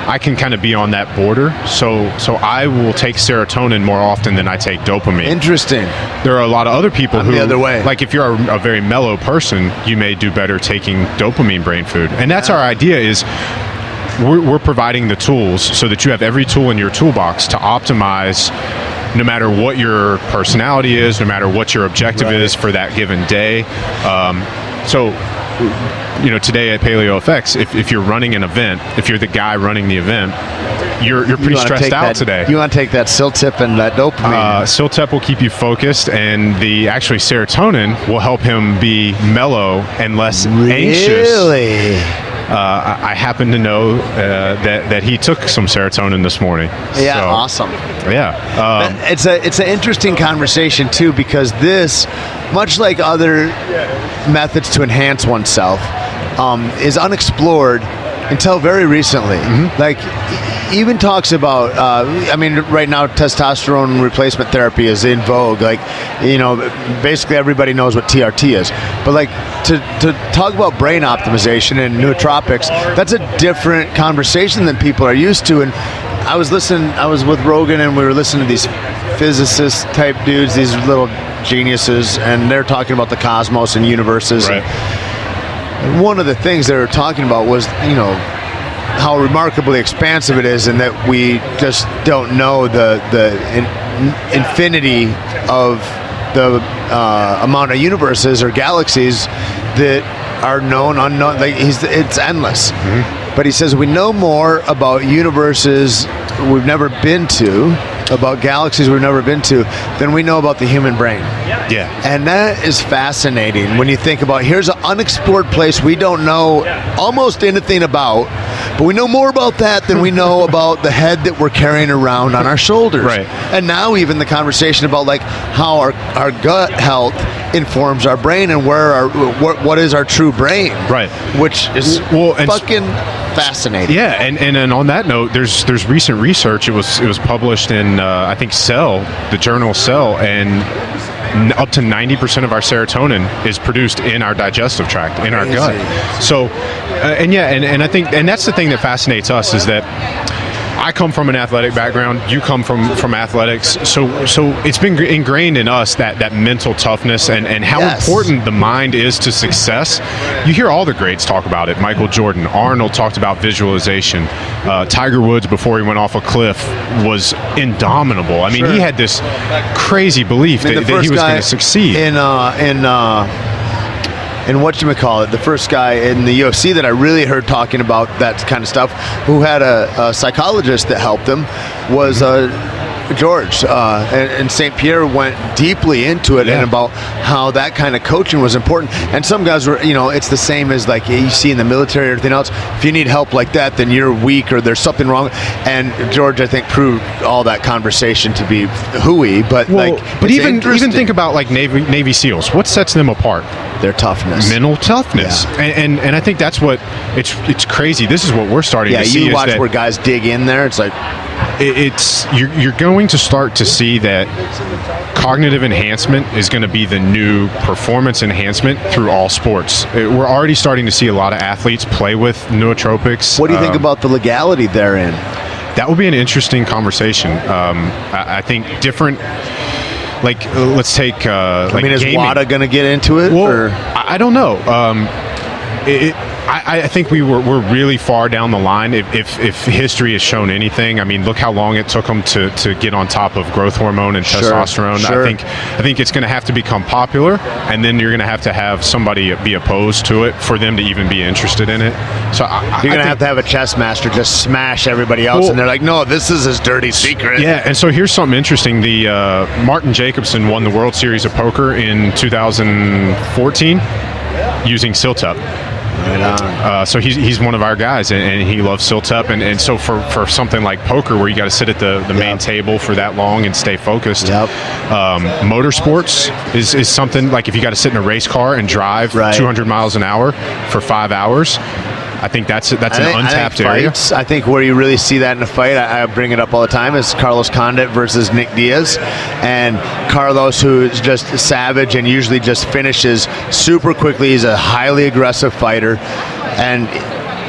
I can kind of be on that border. So I will take serotonin more often than I take dopamine. Interesting. There are a lot of other people who, the other way. Like if you're a very mellow person, you may do better taking dopamine brain food. And that's our idea is we're providing the tools so that you have every tool in your toolbox to optimize no matter what your personality is, no matter what your objective is for that given day. Today at Paleo FX, if you're running an event, if you're the guy running the event, you're pretty stressed out today. You want to take that Siltep and that dopamine. Siltep will keep you focused, and the serotonin will help him be mellow and less anxious. Really? I happen to know that he took some serotonin this morning. Yeah, so, awesome. Yeah, it's an interesting conversation too, because this, much like other methods to enhance oneself, is unexplored until very recently. Mm-hmm. Like, even talks about, right now testosterone replacement therapy is in vogue. Like, basically everybody knows what TRT is. But like, to talk about brain optimization and nootropics, that's a different conversation than people are used to. And I was with Rogan, and we were listening to these physicist type dudes, these little geniuses, and they're talking about the cosmos and universes. Right. And one of the things they were talking about was, how remarkably expansive it is, and that we just don't know the infinity of the amount of universes or galaxies that are known, unknown. Like, it's endless. Mm-hmm. But he says we know more about universes we've never been to, about galaxies we've never been to, than we know about the human brain. Yeah. And that is fascinating when you think about, here's an unexplored place we don't know almost anything about, but we know more about that than we know about the head that we're carrying around on our shoulders. Right. And now even the conversation about like how our gut health informs our brain, and what is our true brain. Right. Which is fucking fascinating. Yeah, and on that note, there's recent research. It was published in I think Cell, the journal Cell, and up to 90% of our serotonin is produced in our digestive tract, in our gut. So, and I think, and that's the thing that fascinates us, is that I come from an athletic background. You come from athletics. So it's been ingrained in us that mental toughness and how important the mind is to success. You hear all the greats talk about it. Michael Jordan, Arnold talked about visualization. Tiger Woods, before he went off a cliff, was indomitable. I mean, he had this crazy belief that he was going to succeed. and whatchamacallit, the first guy in the UFC that I really heard talking about that kind of stuff, who had a psychologist that helped him, was George, and St. Pierre went deeply into it and about how that kind of coaching was important. And some guys were, it's the same as like you see in the military or everything else. If you need help like that, then you're weak or there's something wrong. And George, I think, proved all that conversation to be hooey. But even think about like Navy SEALs. What sets them apart? Their toughness, mental toughness, and I think that's what it's crazy. This is what we're starting to see. You watch where guys dig in there. It's like you're going to start to see that cognitive enhancement is going to be the new performance enhancement through all sports. We're already starting to see a lot of athletes play with nootropics. What do you think about the legality therein? That will be an interesting conversation. I think different. Like, let's take. Is gaming. WADA going to get into it? Well, I don't know. I think we're really far down the line. If history has shown anything, I mean, look how long it took them to get on top of growth hormone and testosterone. Sure. I think it's going to have to become popular, and then you're going to have somebody be opposed to it for them to even be interested in it. So you're going to have a chess master just smash everybody else, and they're like, no, this is his dirty secret. Yeah, and so here's something interesting. The Martin Jacobson won the World Series of Poker in 2014 using Siltup. Right. So he's one of our guys, and he loves Siltup, and so for something like poker where you got to sit at the main table for that long and stay focused. Motorsports is something like if you got to sit in a race car and drive 200 miles an hour for 5 hours. I think that's an untapped area. I think where you really see that in a fight, I bring it up all the time, is Carlos Condit versus Nick Diaz. And Carlos, who is just savage and usually just finishes super quickly. He's a highly aggressive fighter. And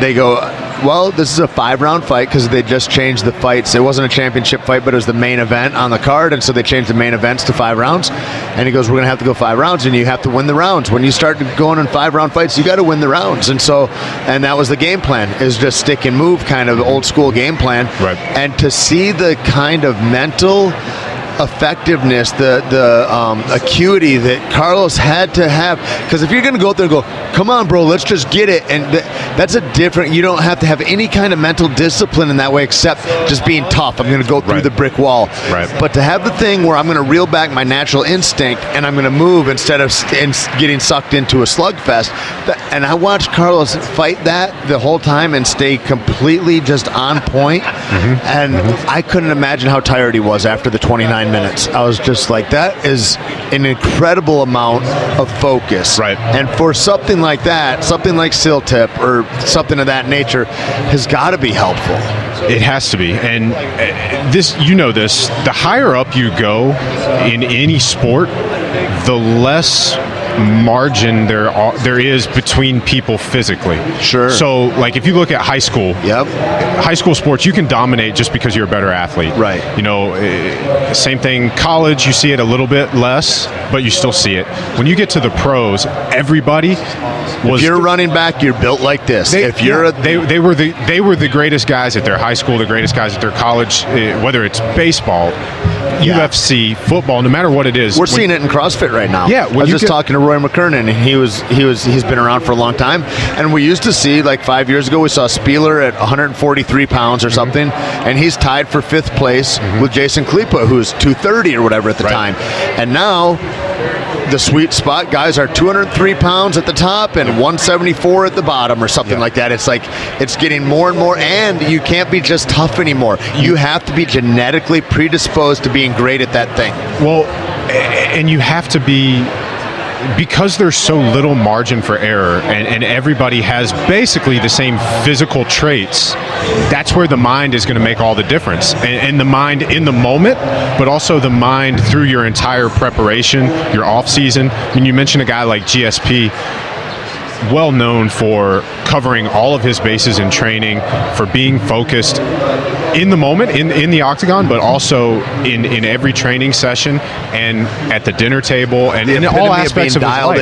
they go, well, this is a 5-round fight because they just changed the fights. It wasn't a championship fight, but it was the main event on the card, and so they changed the main events to 5 rounds. And he goes, we're going to have to go 5 rounds, and you have to win the rounds. When you start going in 5-round fights, you got to win the rounds. And that was the game plan, is just stick and move, kind of old school game plan. Right. And to see the kind of mental effectiveness, the acuity that Carlos had to have, because if you're going to go out there and go, come on, bro, let's just get it, and that's a different. You don't have to have any kind of mental discipline in that way, except just being tough. I'm going to go through the brick wall. Right. But to have the thing where I'm going to reel back my natural instinct and I'm going to move instead of getting sucked into a slugfest. And I watched Carlos fight that the whole time and stay completely just on point. And I couldn't imagine how tired he was after the 29 minutes. I was just like, that is an incredible amount of focus. Right. And for something like that, something like Siltip or something of that nature, has got to be helpful. It has to be. And this, the higher up you go in any sport, the less margin there is between people physically. Sure. So like if you look at high school, high school sports, you can dominate just because you're a better athlete. Right. Same thing, college, you see it a little bit less, but you still see it. When you get to the pros, everybody was. If you're running back, you're built like this. They were the greatest guys at their high school, the greatest guys at their college, whether it's baseball, UFC, football, no matter what it is. We're seeing it in CrossFit right now. Yeah, I was just talking to Roy McKernan, and he's been around for a long time. And we used to see, like 5 years ago, we saw Spieler at 143 pounds or something, and he's tied for 5th place with Jason Klippa, who's 230 or whatever at the time. And now the sweet spot guys are 203 pounds at the top and 174 at the bottom or something like that. It's like it's getting more and more, and you can't be just tough anymore. You have to be genetically predisposed to being great at that thing. Well, and you have to be, because there's so little margin for error, and everybody has basically the same physical traits. That's where the mind is going to make all the difference, and the mind in the moment, but also the mind through your entire preparation, your off season. I mean, you mentioned a guy like GSP, well known for covering all of his bases in training, for being focused in the moment, in the octagon, but also in every training session and at the dinner table and in all aspects of his life.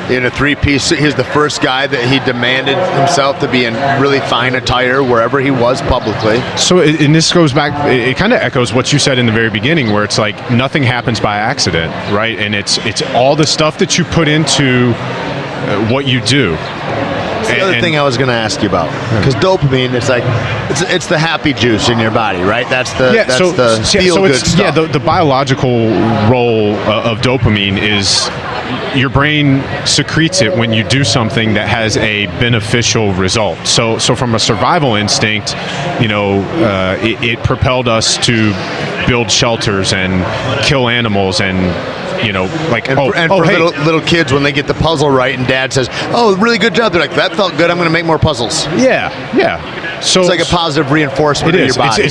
In a 3-piece, he's the first guy that he demanded himself to be in really fine attire wherever he was publicly. So, and this goes back, it kind of echoes what you said in the very beginning, where it's like nothing happens by accident, right? And it's all the stuff that you put into what you do. The other thing I was going to ask you about, because dopamine, it's like it's the happy juice in your body, right? That's the feel good stuff. Yeah, the biological role of dopamine is your brain secretes it when you do something that has a beneficial result. So from a survival instinct, it propelled us to build shelters and kill animals and. Little kids, when they get the puzzle right and dad says, "Oh, really good job," they're like, "That felt good. I'm going to make more puzzles." Yeah. So it's like a positive reinforcement in your body.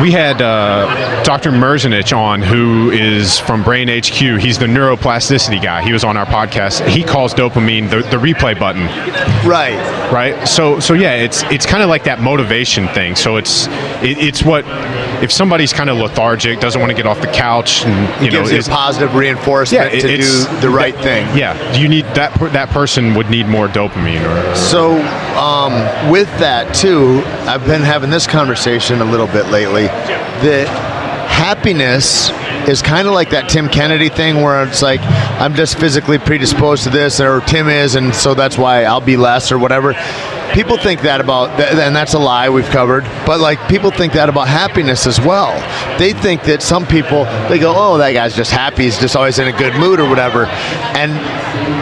We had Dr. Merzenich on, who is from Brain HQ. He's the neuroplasticity guy. He was on our podcast. He calls dopamine the replay button. Right. So yeah, it's kind of like that motivation thing. So it's what if somebody's kind of lethargic, doesn't want to get off the couch, and it gives you positive reinforcement to do the right thing. Yeah, you need that person would need more dopamine. So with that too, I've been having this conversation a little bit lately, that happiness is kind of like that Tim Kennedy thing where it's like, I'm just physically predisposed to this, or Tim is, and so that's why I'll be less or whatever. People think that about, and that's a lie we've covered, but like people think that about happiness as well. They think that some people, they go, oh, that guy's just happy, he's just always in a good mood or whatever. And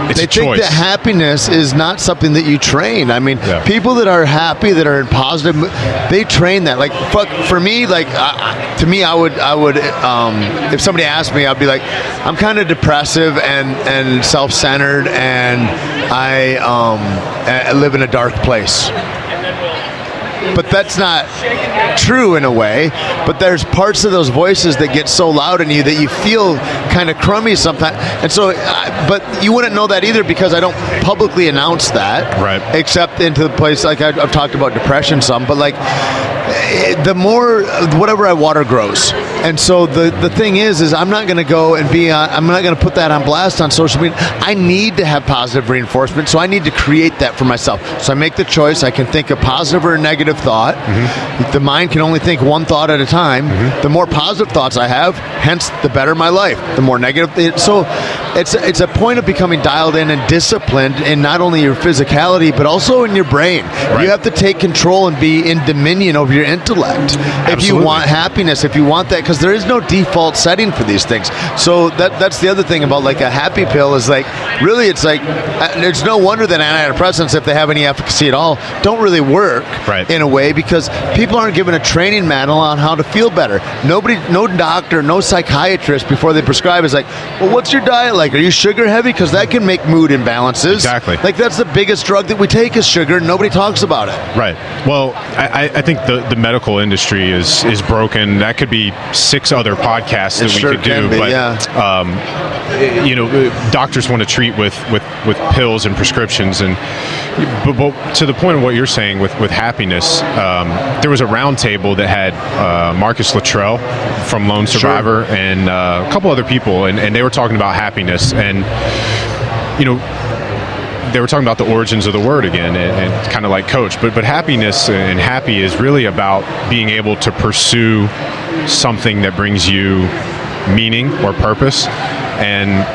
it's they think that happiness is not something that you train. I mean, people that are happy, that are in positive, they train that. Like, for me, like, to me, I would, if somebody asked me, I'd be like, I'm kind of depressive and self-centered, and I live in a dark place. But that's not true in a way. But there's parts of those voices that get so loud in you that you feel kind of crummy sometimes. And so, but you wouldn't know that either because I don't publicly announce that. Right. Except into the place, like I've talked about depression some, but like the more, whatever I water grows. And so the thing is I'm not going to go and I'm not going to put that on blast on social media. I need to have positive reinforcement, so I need to create that for myself. So I make the choice. I can think a positive or a negative thought. Mm-hmm. The mind can only think one thought at a time. Mm-hmm. The more positive thoughts I have, hence the better my life. The more negative. So it's a point of becoming dialed in and disciplined in not only your physicality, but also in your brain. Right. You have to take control and be in dominion over your intellect. Absolutely. If you want happiness, if you want that, because there is no default setting for these things. So that's the other thing about like a happy pill is like, really it's like, there's no wonder that antidepressants, if they have any efficacy at all, don't really work in a way, because people aren't given a training manual on how to feel better. No doctor, no psychiatrist before they prescribe is like, well, what's your diet like? Are you sugar heavy? Because that can make mood imbalances. Exactly. Like that's the biggest drug that we take is sugar. Nobody talks about it. Right. Well, I think the medical industry is broken. That could be 6 other podcasts that we could do. But doctors want to treat with pills and prescriptions, and but to the point of what you're saying with happiness, there was a round table that had Marcus Luttrell from Lone Survivor and a couple other people, and they were talking about happiness, and they were talking about the origins of the word again, and kind of like coach, but happiness and happy is really about being able to pursue something that brings you meaning or purpose. And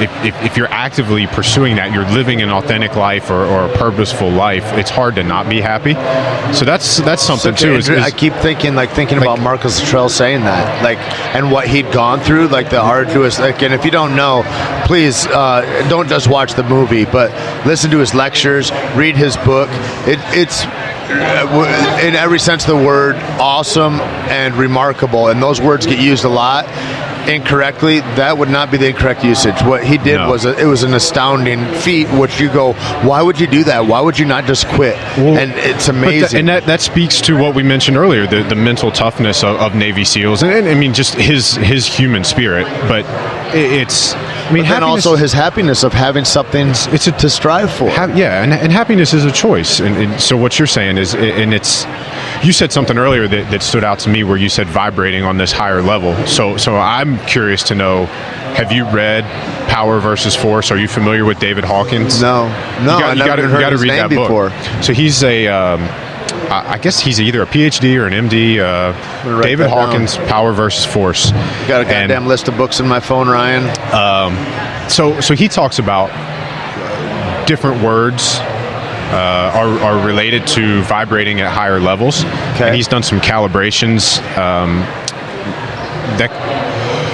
if you're actively pursuing that, you're living an authentic life or a purposeful life, it's hard to not be happy. So that's something too. I keep thinking about Marcus Luttrell saying that, like, and what he'd gone through, like the arduous, like, and if you don't know, please don't just watch the movie, but listen to his lectures, read his book. It's in every sense of the word, awesome and remarkable, and those words get used a lot incorrectly. That would not be the incorrect usage. What he did was it was an astounding feat, which you go, why would you do that? Why would you not just quit? And it's amazing. That speaks to what we mentioned earlier, the mental toughness of Navy SEALs, and I mean just his human spirit. But and also his happiness of having something to strive for. And happiness is a choice. And so what you're saying is, and it's, you said something earlier that stood out to me where you said vibrating on this higher level. So I'm curious to know, have you read Power versus Force? Are you familiar with David Hawkins? No, you got to read that book. So he's I guess he's either a PhD or an MD. David Hawkins, Power versus Force. Got a goddamn list of books in my phone, Ryan. So he talks about different words are related to vibrating at higher levels. Okay. And he's done some calibrations.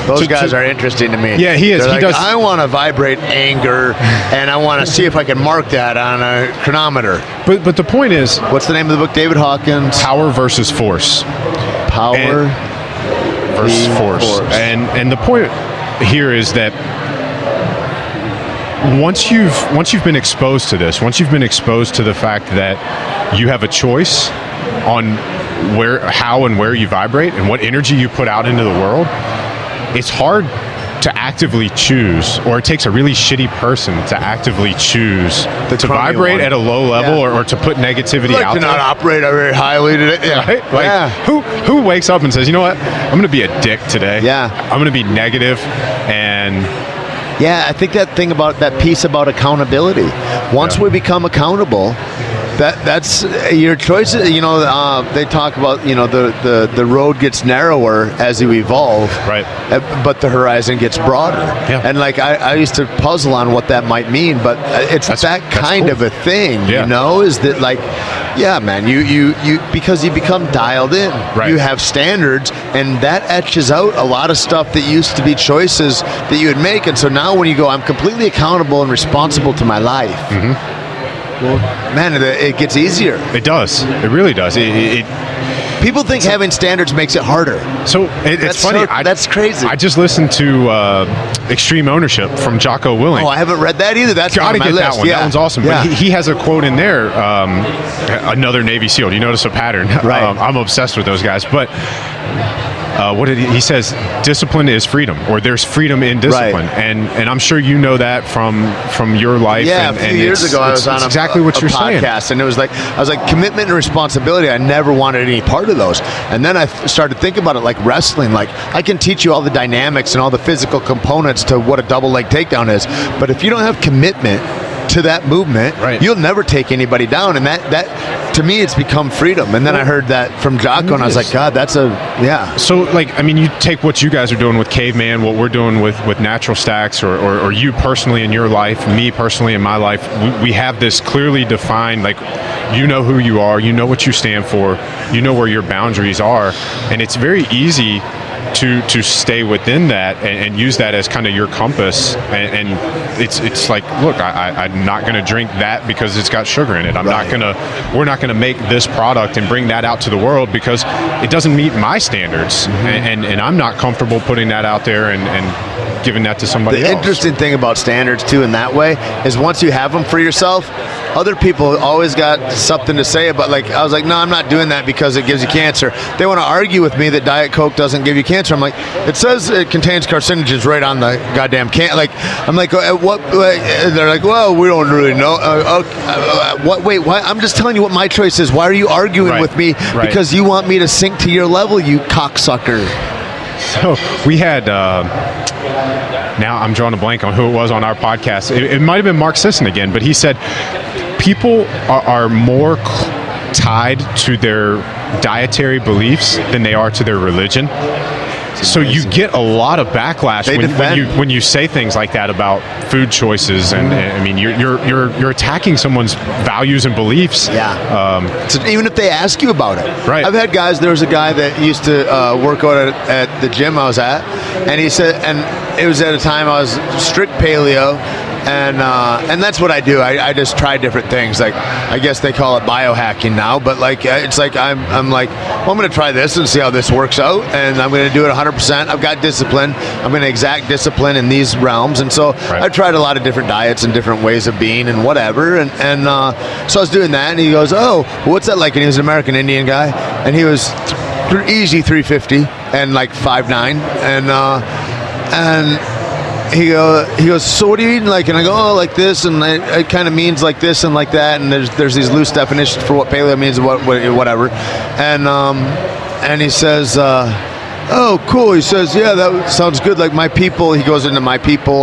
Those guys are interesting to me. Yeah, he is. They're He like, does. I want to vibrate anger, and I want to see if I can mark that on a chronometer. But the point is, What's the name of the book? David Hawkins. power versus force. Power Versus force. And the point here is that once you've been exposed to this, once you've been exposed to the fact that you have a choice on how and where you vibrate and what energy you put out into the world, it's hard to actively choose, or it takes a really shitty person to actively choose to vibrate at a low level, or to put negativity out to there. not operate very highly today. Yeah. Right? Like, who wakes up and says, you know what, I'm going to be a dick today. Yeah. I'm going to be negative, and Yeah, I think that piece about accountability. Once we become accountable, that's your choices. You know, they talk about, you know, the road gets narrower as you evolve, right? But the horizon gets broader. Yeah. And like I used to puzzle on what that might mean, but that's kind of a thing. Yeah. You know, is that like, yeah, man, you because you become dialed in. Right. You have standards, and that etches out a lot of stuff that used to be choices that you would make. And so now when you go, I'm completely accountable and responsible to my life. Mm-hmm. Well, man, it gets easier. It does. It really does. People think having standards makes it harder. So it's funny. That's crazy. I just listened to Extreme Ownership from Jocko Willink. Oh, I haven't read that either. That's gotta on my get list. that one. Yeah. That one's awesome. Yeah. But he has a quote in there. Another Navy SEAL. Do you notice a pattern? Right. I'm obsessed with those guys. But what did he says? Discipline is freedom, or there's freedom in discipline, Right. and I'm sure you know that from your life. Yeah, and, a few years ago I was on exactly what you're podcast, saying. and it was like I was like, commitment and responsibility. I never wanted any part of those, and then I started thinking about it like wrestling. Like, I can teach you all the dynamics and all the physical components to what a double leg takedown is, but if you don't have commitment to that movement, right, you'll never take anybody down. And that to me, it's become freedom. And then I heard that from Jocko, and I was like, God, yeah. So, like, I mean, you take what you guys are doing with Caveman, what we're doing with Natural Stacks, or you personally in your life, me personally in my life, we have this clearly defined, like, you know who you are, you know what you stand for, you know where your boundaries are, and it's very easy to stay within that and use that as kind of your compass, and it's like, look, I'm not going to drink that because it's got sugar in it. We're not gonna make this product and bring that out to the world because it doesn't meet my standards, and I'm not comfortable putting that out there and giving that to somebody else. The interesting thing about standards too in that way is once you have them for yourself, other people always got something to say about, like, I was like, no, I'm not doing that because it gives you cancer. They want to argue with me that Diet Coke doesn't give you cancer. I'm like, it says it contains carcinogens right on the goddamn can. Like, I'm like, what? They're like, well, we don't really know. What? Wait, what? I'm just telling you what my choice is. Why are you arguing with me? Right. Because you want me to sink to your level, you cocksucker. So we had, now I'm drawing a blank on who it was on our podcast. It might have been Mark Sisson again, but he said people are more tied to their dietary beliefs than they are to their religion. So you get a lot of backlash when you say things like that about food choices, and I mean you're attacking someone's values and beliefs. Yeah. So even if they ask you about it, right? I've had guys. There was a guy that used to work out at the gym I was at, and he said, and it was at a time I was strict paleo. And that's what I do. I just try different things. Like, I guess they call it biohacking now, but like it's like I'm like, well, I'm going to try this and see how this works out, and I'm going to do it 100%. I've got discipline. I'm going to exact discipline in these realms, and so I tried a lot of different diets and different ways of being and whatever. And so I was doing that, and he goes, "Oh, what's that like?" And he was an American Indian guy, and he was easy 350 and like 5'9", and he goes, so what do you eat? Like, and I go, oh, like this, and it kind of means like this and like that, and there's these loose definitions for what paleo means, whatever, and he says, oh, cool. He says, yeah, that sounds good. Like my people, he goes into my people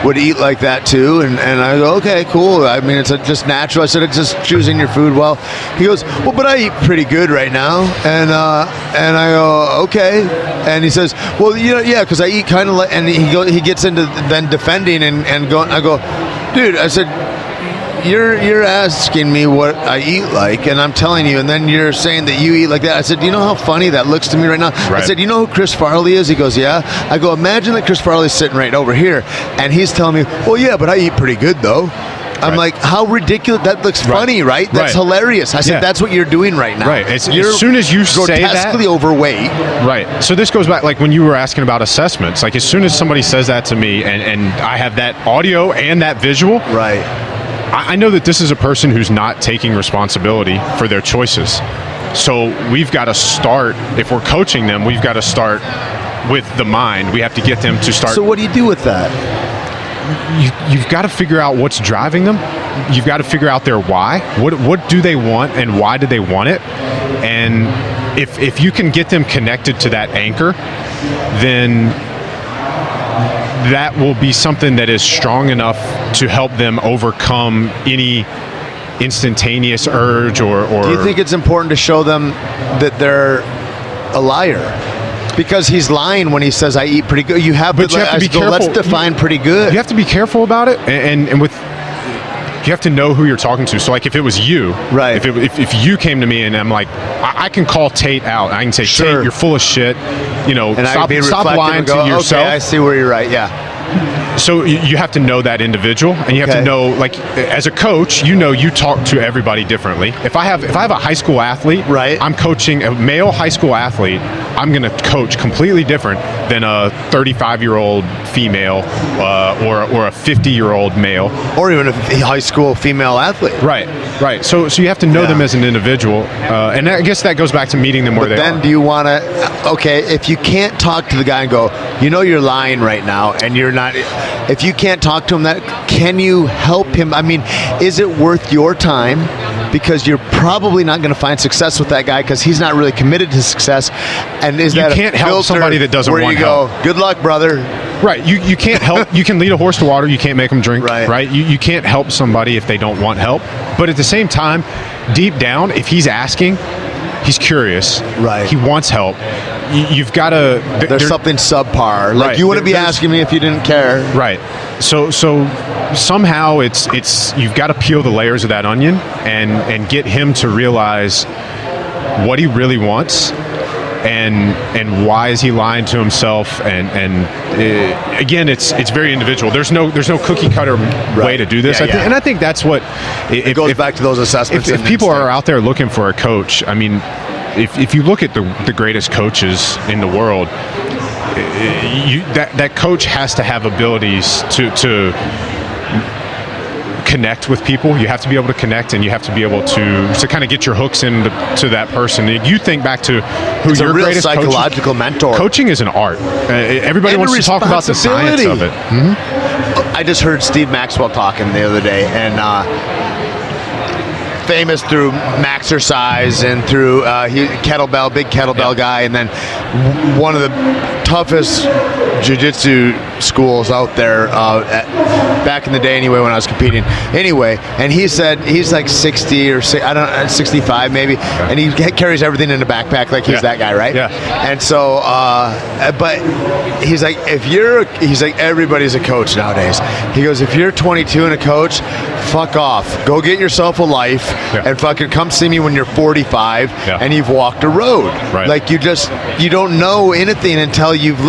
would eat like that too. And I go, okay, cool. I mean, it's just natural. I said, it's just choosing your food well. He goes, well, but I eat pretty good right now. And I go, okay. And he says, well, yeah, because I eat kind of like, and he gets into then defending and going, I go, dude, I said, You're asking me what I eat like, and I'm telling you, and then you're saying that you eat like that. I said, do you know how funny that looks to me right now? Right. I said, you know who Chris Farley is? He goes, yeah. I go, imagine that Chris Farley's sitting right over here, and he's telling me, well, yeah, but I eat pretty good, though. I'm like, how ridiculous. That looks funny, right? That's hilarious. I said, that's what you're doing right now. Right. As soon as you say that. Grotesquely overweight. Right. So this goes back, like when you were asking about assessments, like as soon as somebody says that to me and I have that audio and that visual. Right. I know that this is a person who's not taking responsibility for their choices. So we've got to start, if we're coaching them, we've got to start with the mind. We have to get them to start. So what do you do with that? You've got to figure out what's driving them. You've got to figure out their why. What do they want and why do they want it? And if you can get them connected to that anchor, then that will be something that is strong enough to help them overcome any instantaneous urge or do you think it's important to show them that they're a liar? Because he's lying when he says I eat pretty good. You have to be careful. Let's define pretty good. You have to be careful about it, and with you have to know who you're talking to. So like if it was you, right? If you came to me and I'm like, I can call Tait out. I can say, Tait, you're full of shit. And stop lying to yourself. Okay, I see where you're right. Yeah. So you have to know that individual, and you have to know, like, as a coach, you talk to everybody differently. If I have a high school athlete, right, I'm coaching a male high school athlete, I'm going to coach completely different than a 35-year-old female or a 50-year-old male, or even a high school female athlete. Right. So you have to know them as an individual, and I guess that goes back to meeting them where they are. But then, do you want to? Okay, if you can't talk to the guy and go, you're lying right now, and you're not. If you can't talk to him, can you help him? I mean, is it worth your time? Because you're probably not going to find success with that guy because he's not really committed to success. And you can't help somebody that doesn't want help. Go, good luck, brother. Right. You can't help. You can lead a horse to water. You can't make them drink. Right. You can't help somebody if they don't want help. But at the same time, deep down, if he's asking, he's curious. Right. He wants help. You've got to. There's something subpar. Like you wouldn't be asking me if you didn't care. Right. So somehow it's you've got to peel the layers of that onion and get him to realize what he really wants and why is he lying to himself and again it's very individual. There's no cookie cutter way to do this. And I think that's what it goes back to those assessments. If people are out there looking for a coach, I mean, if you look at the greatest coaches in the world, that coach has to have abilities to connect with people. You have to be able to connect, and you have to be able to kind of get your hooks into that person. You think back to who your greatest psychological mentor. Coaching is an art. Everybody wants to talk about the science of it. Mm-hmm. I just heard Steve Maxwell talking the other day, and famous through Maxercise and through big kettlebell guy, and then one of the toughest jiu-jitsu schools out there back in the day anyway when I was competing. Anyway, and he said he's like 60 or 65 maybe, and he carries everything in a backpack like he's that guy, right? Yeah. And so, but he's like, everybody's a coach nowadays. He goes, if you're 22 and a coach, fuck off. Go get yourself a life and fucking come see me when you're 45 and you've walked a road. Right. Like you don't know anything until you've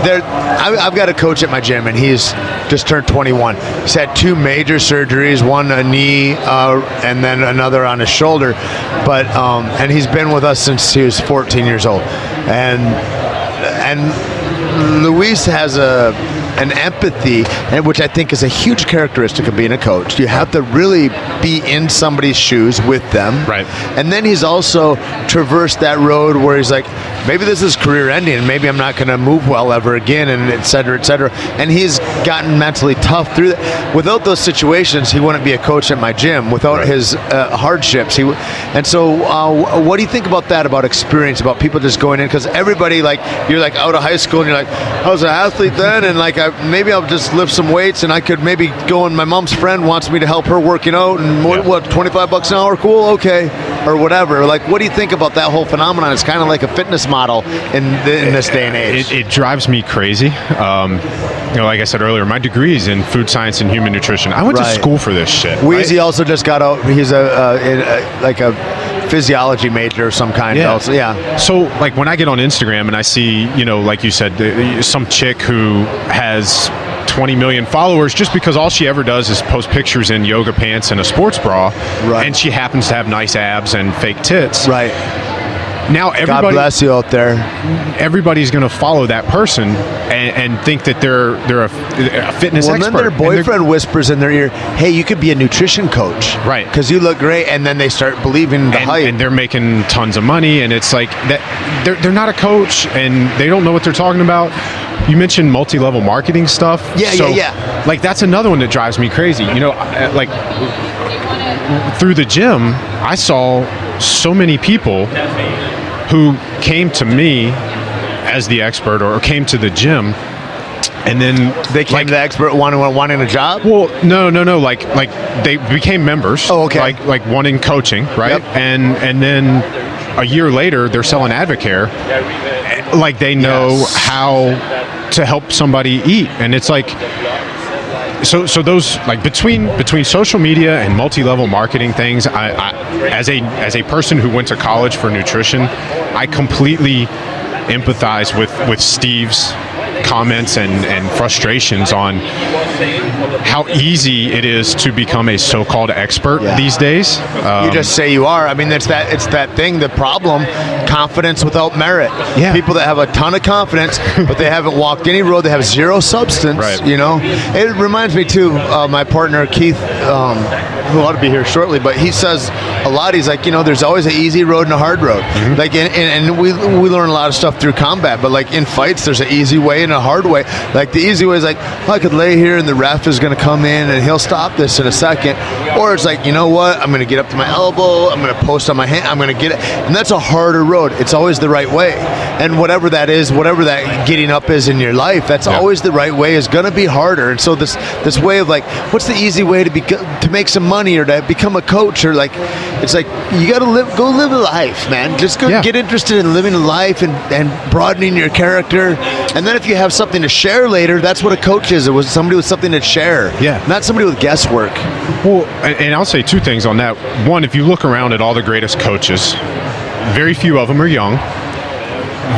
I've got a coach at my gym, and he's just turned 21. He's had 2 major surgeries, one a knee and then another on his shoulder. But and he's been with us since he was 14 years old. And Luis has an empathy, and which I think is a huge characteristic of being a coach. You have to really be in somebody's shoes with them. Right. And then he's also traversed that road where he's like, maybe this is career ending, and maybe I'm not going to move well ever again, and et cetera, et cetera. And he's gotten mentally tough through that. Without those situations, he wouldn't be a coach at my gym. Without his hardships, and so what do you think about that, about experience, about people just going in? Because everybody, like, you're like out of high school and you're like, I was an athlete then, and like maybe I'll just lift some weights, and I could maybe go, and my mom's friend wants me to help her working out, and what, $25 an hour, cool, okay, or whatever. Like, what do you think about that whole phenomenon? It's kind of like a fitness model in this day and age. It drives me crazy. Like I said earlier, my degree is in food science and human nutrition. I went to school for this shit. Wheezy also just got out. He's like a physiology major of some kind. Also. So like when I get on Instagram and I see, like you said, some chick who has 20 million followers just because all she ever does is post pictures in yoga pants and a sports bra, and she happens to have nice abs and fake tits. Right. Now everybody, God bless you out there. Everybody's going to follow that person and think that they're a fitness expert. And then their boyfriend whispers in their ear, "Hey, you could be a nutrition coach, right? Because you look great." And then they start believing the hype, and they're making tons of money. And it's like that they're not a coach, and they don't know what they're talking about. You mentioned multi-level marketing stuff. Yeah. Like that's another one that drives me crazy. Like through the gym, I saw so many people who came to me as the expert or came to the gym, and then they came to the expert wanting a job. Well, no. Like they became members. Oh, okay. Like wanting coaching, right? Yep. And then a year later, they're selling Advocare. Like they know how to help somebody eat, and it's like. So those, like between social media and multi-level marketing things, I as a person who went to college for nutrition, I completely empathize with Steve's comments and frustrations on how easy it is to become a so-called expert these days. You just say you are. I mean, it's that thing, the problem, confidence without merit. Yeah. People that have a ton of confidence, but they haven't walked any road, they have zero substance, right. It reminds me, too, my partner, Keith, who ought to be here shortly, but he says a lot, he's like, there's always an easy road and a hard road. Mm-hmm. Like, and we learn a lot of stuff through combat, but like in fights, there's an easy way and a hard way. Like the easy way is like, I could lay here and the ref is going to come in and he'll stop this in a second. Or it's like, you know what? I'm going to get up to my elbow. I'm going to post on my hand. I'm going to get it. And that's a harder road. It's always the right way. And whatever that is, whatever that getting up is in your life, that's always the right way, is going to be harder. And so this way of like, what's the easy way to make some money or to become a coach, or like, it's like, you got to go live a life, man. Just go get interested in living a life and broadening your character. And then if you have something to share later, that's what a coach is. It was somebody with something to share. Yeah. Not somebody with guesswork. Well, and I'll say two things on that. One, if you look around at all the greatest coaches, very few of them are young.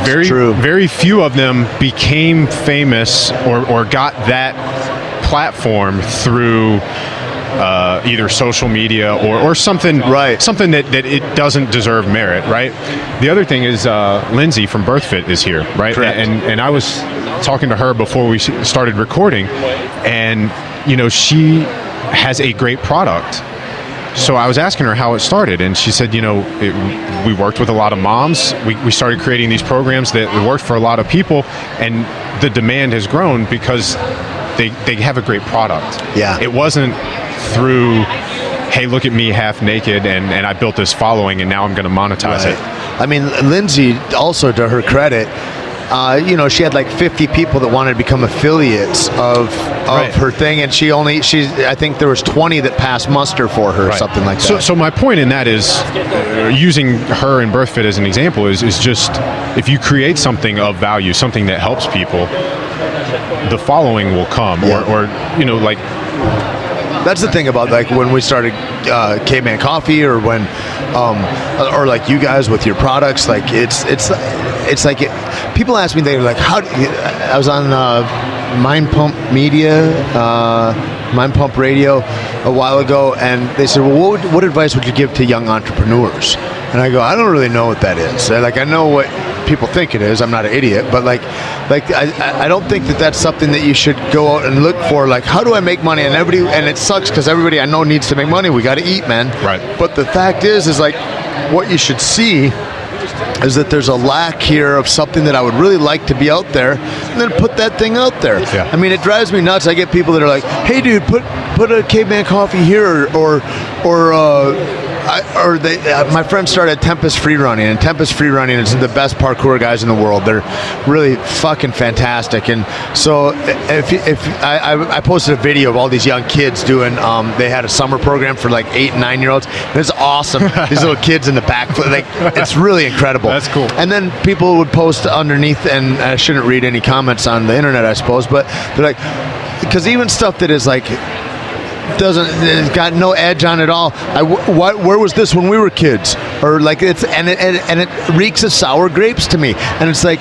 Very few of them became famous or got that platform through either social media or something, something that it doesn't deserve merit, right? The other thing is Lindsay from BirthFit is here, right? Correct. And I was talking to her before we started recording, and she has a great product. So I was asking her how it started, and she said, we worked with a lot of moms. We started creating these programs that worked for a lot of people, and the demand has grown because they have a great product. Yeah. It wasn't through, hey, look at me half naked, and I built this following, and now I'm going to monetize it. I mean, Lindsay, also to her credit, she had like 50 people that wanted to become affiliates of her thing, and I think there was 20 that passed muster for her, or something like that. So my point in that is, using her and BirthFit as an example, is just, if you create something of value, something that helps people, the following will come, or like. That's the thing about like when we started Caveman Coffee, or when, or like you guys with your products. Like it's like people ask me, they're like, I was on Mind Pump Radio a while ago, and they said, well, what advice would you give to young entrepreneurs? And I go, I don't really know what that is. Like, I know what people think it is. I'm not an idiot, but I don't think that that's something that you should go out and look for. Like, how do I make money? And it sucks because everybody I know needs to make money. We got to eat, man. Right. But the fact is like, what you should see is that there's a lack here of something that I would really like to be out there, and then put that thing out there. Yeah. I mean, it drives me nuts. I get people that are like, "Hey, dude, put a Caveman Coffee here," my friend started Tempest Free Running, and Tempest Free Running is the best parkour guys in the world. They're really fucking fantastic. And so if I posted a video of all these young kids doing, they had a summer program for like 8 and 9 year olds. It's awesome. These little kids in the back, like, it's really incredible. That's cool. And then people would post underneath, and I shouldn't read any comments on the internet, I suppose, but they're like, because even stuff that is like, it's got no edge on it all. Where was this when we were kids? Or like it reeks of sour grapes to me. And it's like,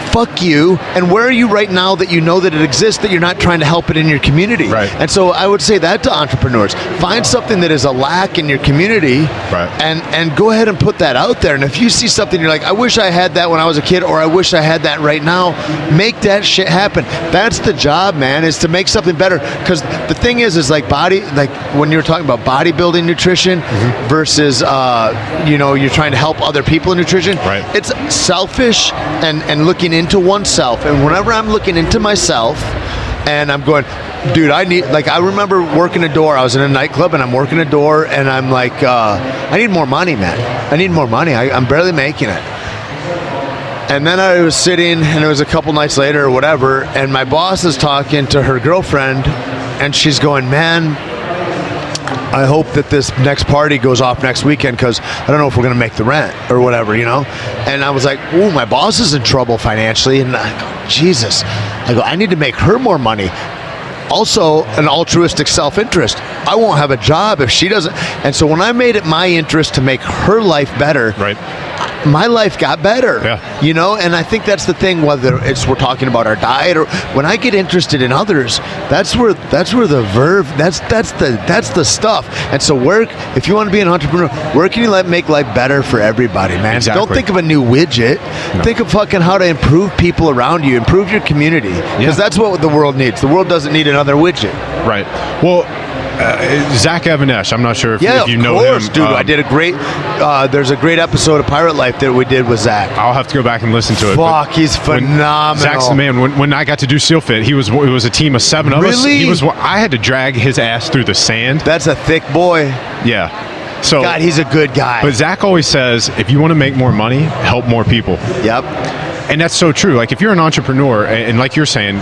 fuck you. And where are you right now that you know that it exists, that you're not trying to help it in your community? Right. And so I would say that to entrepreneurs. Find something that is a lack in your community, right, and go ahead and put that out there. And if you see something you're like, I wish I had that when I was a kid, or I wish I had that right now, make that shit happen. That's the job, man, is to make something better. Because the thing is like when you're talking about bodybuilding nutrition versus you're trying to help other people in nutrition, right, it's selfish and looking into oneself. And whenever I'm looking into myself and I'm going, dude, I remember working a door. I was in a nightclub and I'm working a door and I'm like, I need more money, man. I need more money. I'm barely making it. And then I was sitting, and it was a couple nights later or whatever, and my boss is talking to her girlfriend, and she's going, man, I hope that this next party goes off next weekend, because I don't know if we're going to make the rent or whatever, And I was like, ooh, my boss is in trouble financially. And I go, Jesus. I need to make her more money. Also, an altruistic self-interest. I won't have a job if she doesn't. And so when I made it my interest to make her life better, right, my life got better. Yeah. And I think that's the thing, whether we're talking about our diet or when I get interested in others, that's where the verve, that's the stuff. And so if you want to be an entrepreneur, where can you make life better for everybody, man? Exactly. Don't think of a new widget. No. Think of fucking how to improve people around you, improve your community, because that's what the world needs. The world doesn't need another widget. Right. Well, Zach Evanesh, I'm not sure if you know him. Dude, I did a great, there's a great episode of Pirate Life that we did with Zach. I'll have to go back and listen to it. Fuck, he's phenomenal. Zach's the man. When I got to do SEAL Fit, it was a team of 7 of us. I had to drag his ass through the sand. That's a thick boy. Yeah. So, God, he's a good guy. But Zach always says, if you want to make more money, help more people. Yep. And that's so true. Like, if you're an entrepreneur, and like you're saying,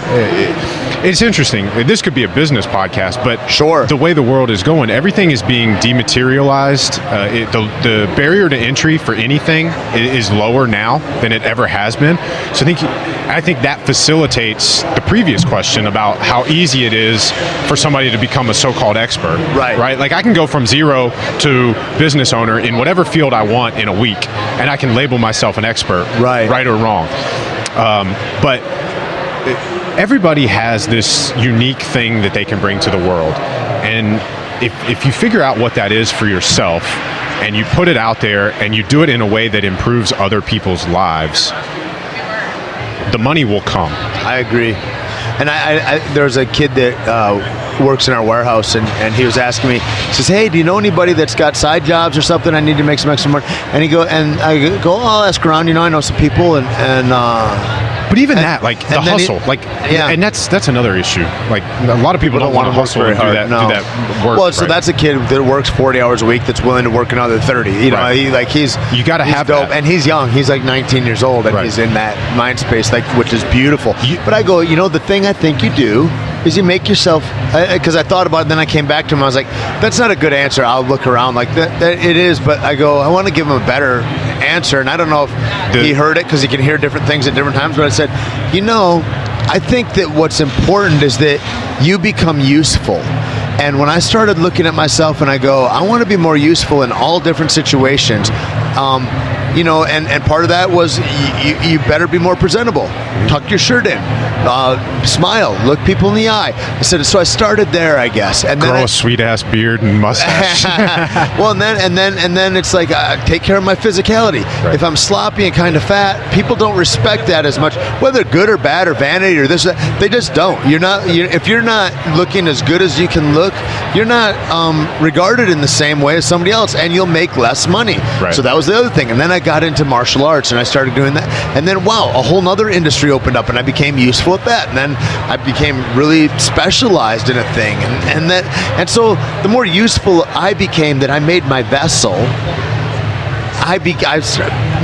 it's interesting. This could be a business podcast, but sure, the way the world is going, everything is being dematerialized. The barrier to entry for anything is lower now than it ever has been. So I think that facilitates the previous question about how easy it is for somebody to become a so-called expert. Right. Like, I can go from zero to business owner in whatever field I want in a week, and I can label myself an expert. Right or wrong. But everybody has this unique thing that they can bring to the world, and if you figure out what that is for yourself and you put it out there and you do it in a way that improves other people's lives, the money will come. I agree. And there's a kid that works in our warehouse, and he was asking me, he says, hey, do you know anybody that's got side jobs or something? I need to make some extra money. And I go, I'll ask around, I know some people, but even that, like the hustle, and that's another issue. Like, a lot of people don't want to hustle and do that work. Well, so that's a kid that works 40 hours a week that's willing to work another 30. You got to have dope, and he's young. He's like 19 years old, and he's in that mind space, which is beautiful. But I go, the thing I think you do is you make yourself, because I thought about it, then I came back to him, I was like, that's not a good answer. I'll look around like that it is, but I go, I want to give him a better answer, and I don't know if he heard it because he can hear different things at different times, but I said, I think that what's important is that you become useful. And when I started looking at myself and I go, I want to be more useful in all different situations, and part of that was you better be more presentable. Tuck your shirt in. smile, look people in the eye. I said, so I started there, I guess. And then grow a sweet ass beard and mustache. well, and then it's like take care of my physicality. Right. If I'm sloppy and kind of fat, people don't respect that as much, whether good or bad or vanity or this. They just don't. If you're not looking as good as you can look, you're not regarded in the same way as somebody else, and you'll make less money. Right. So that was the other thing. And then I got into martial arts and I started doing that. And then wow, a whole nother industry opened up and I became useful at that. And then I became really specialized in a thing. And so the more useful I became, that I made my vessel,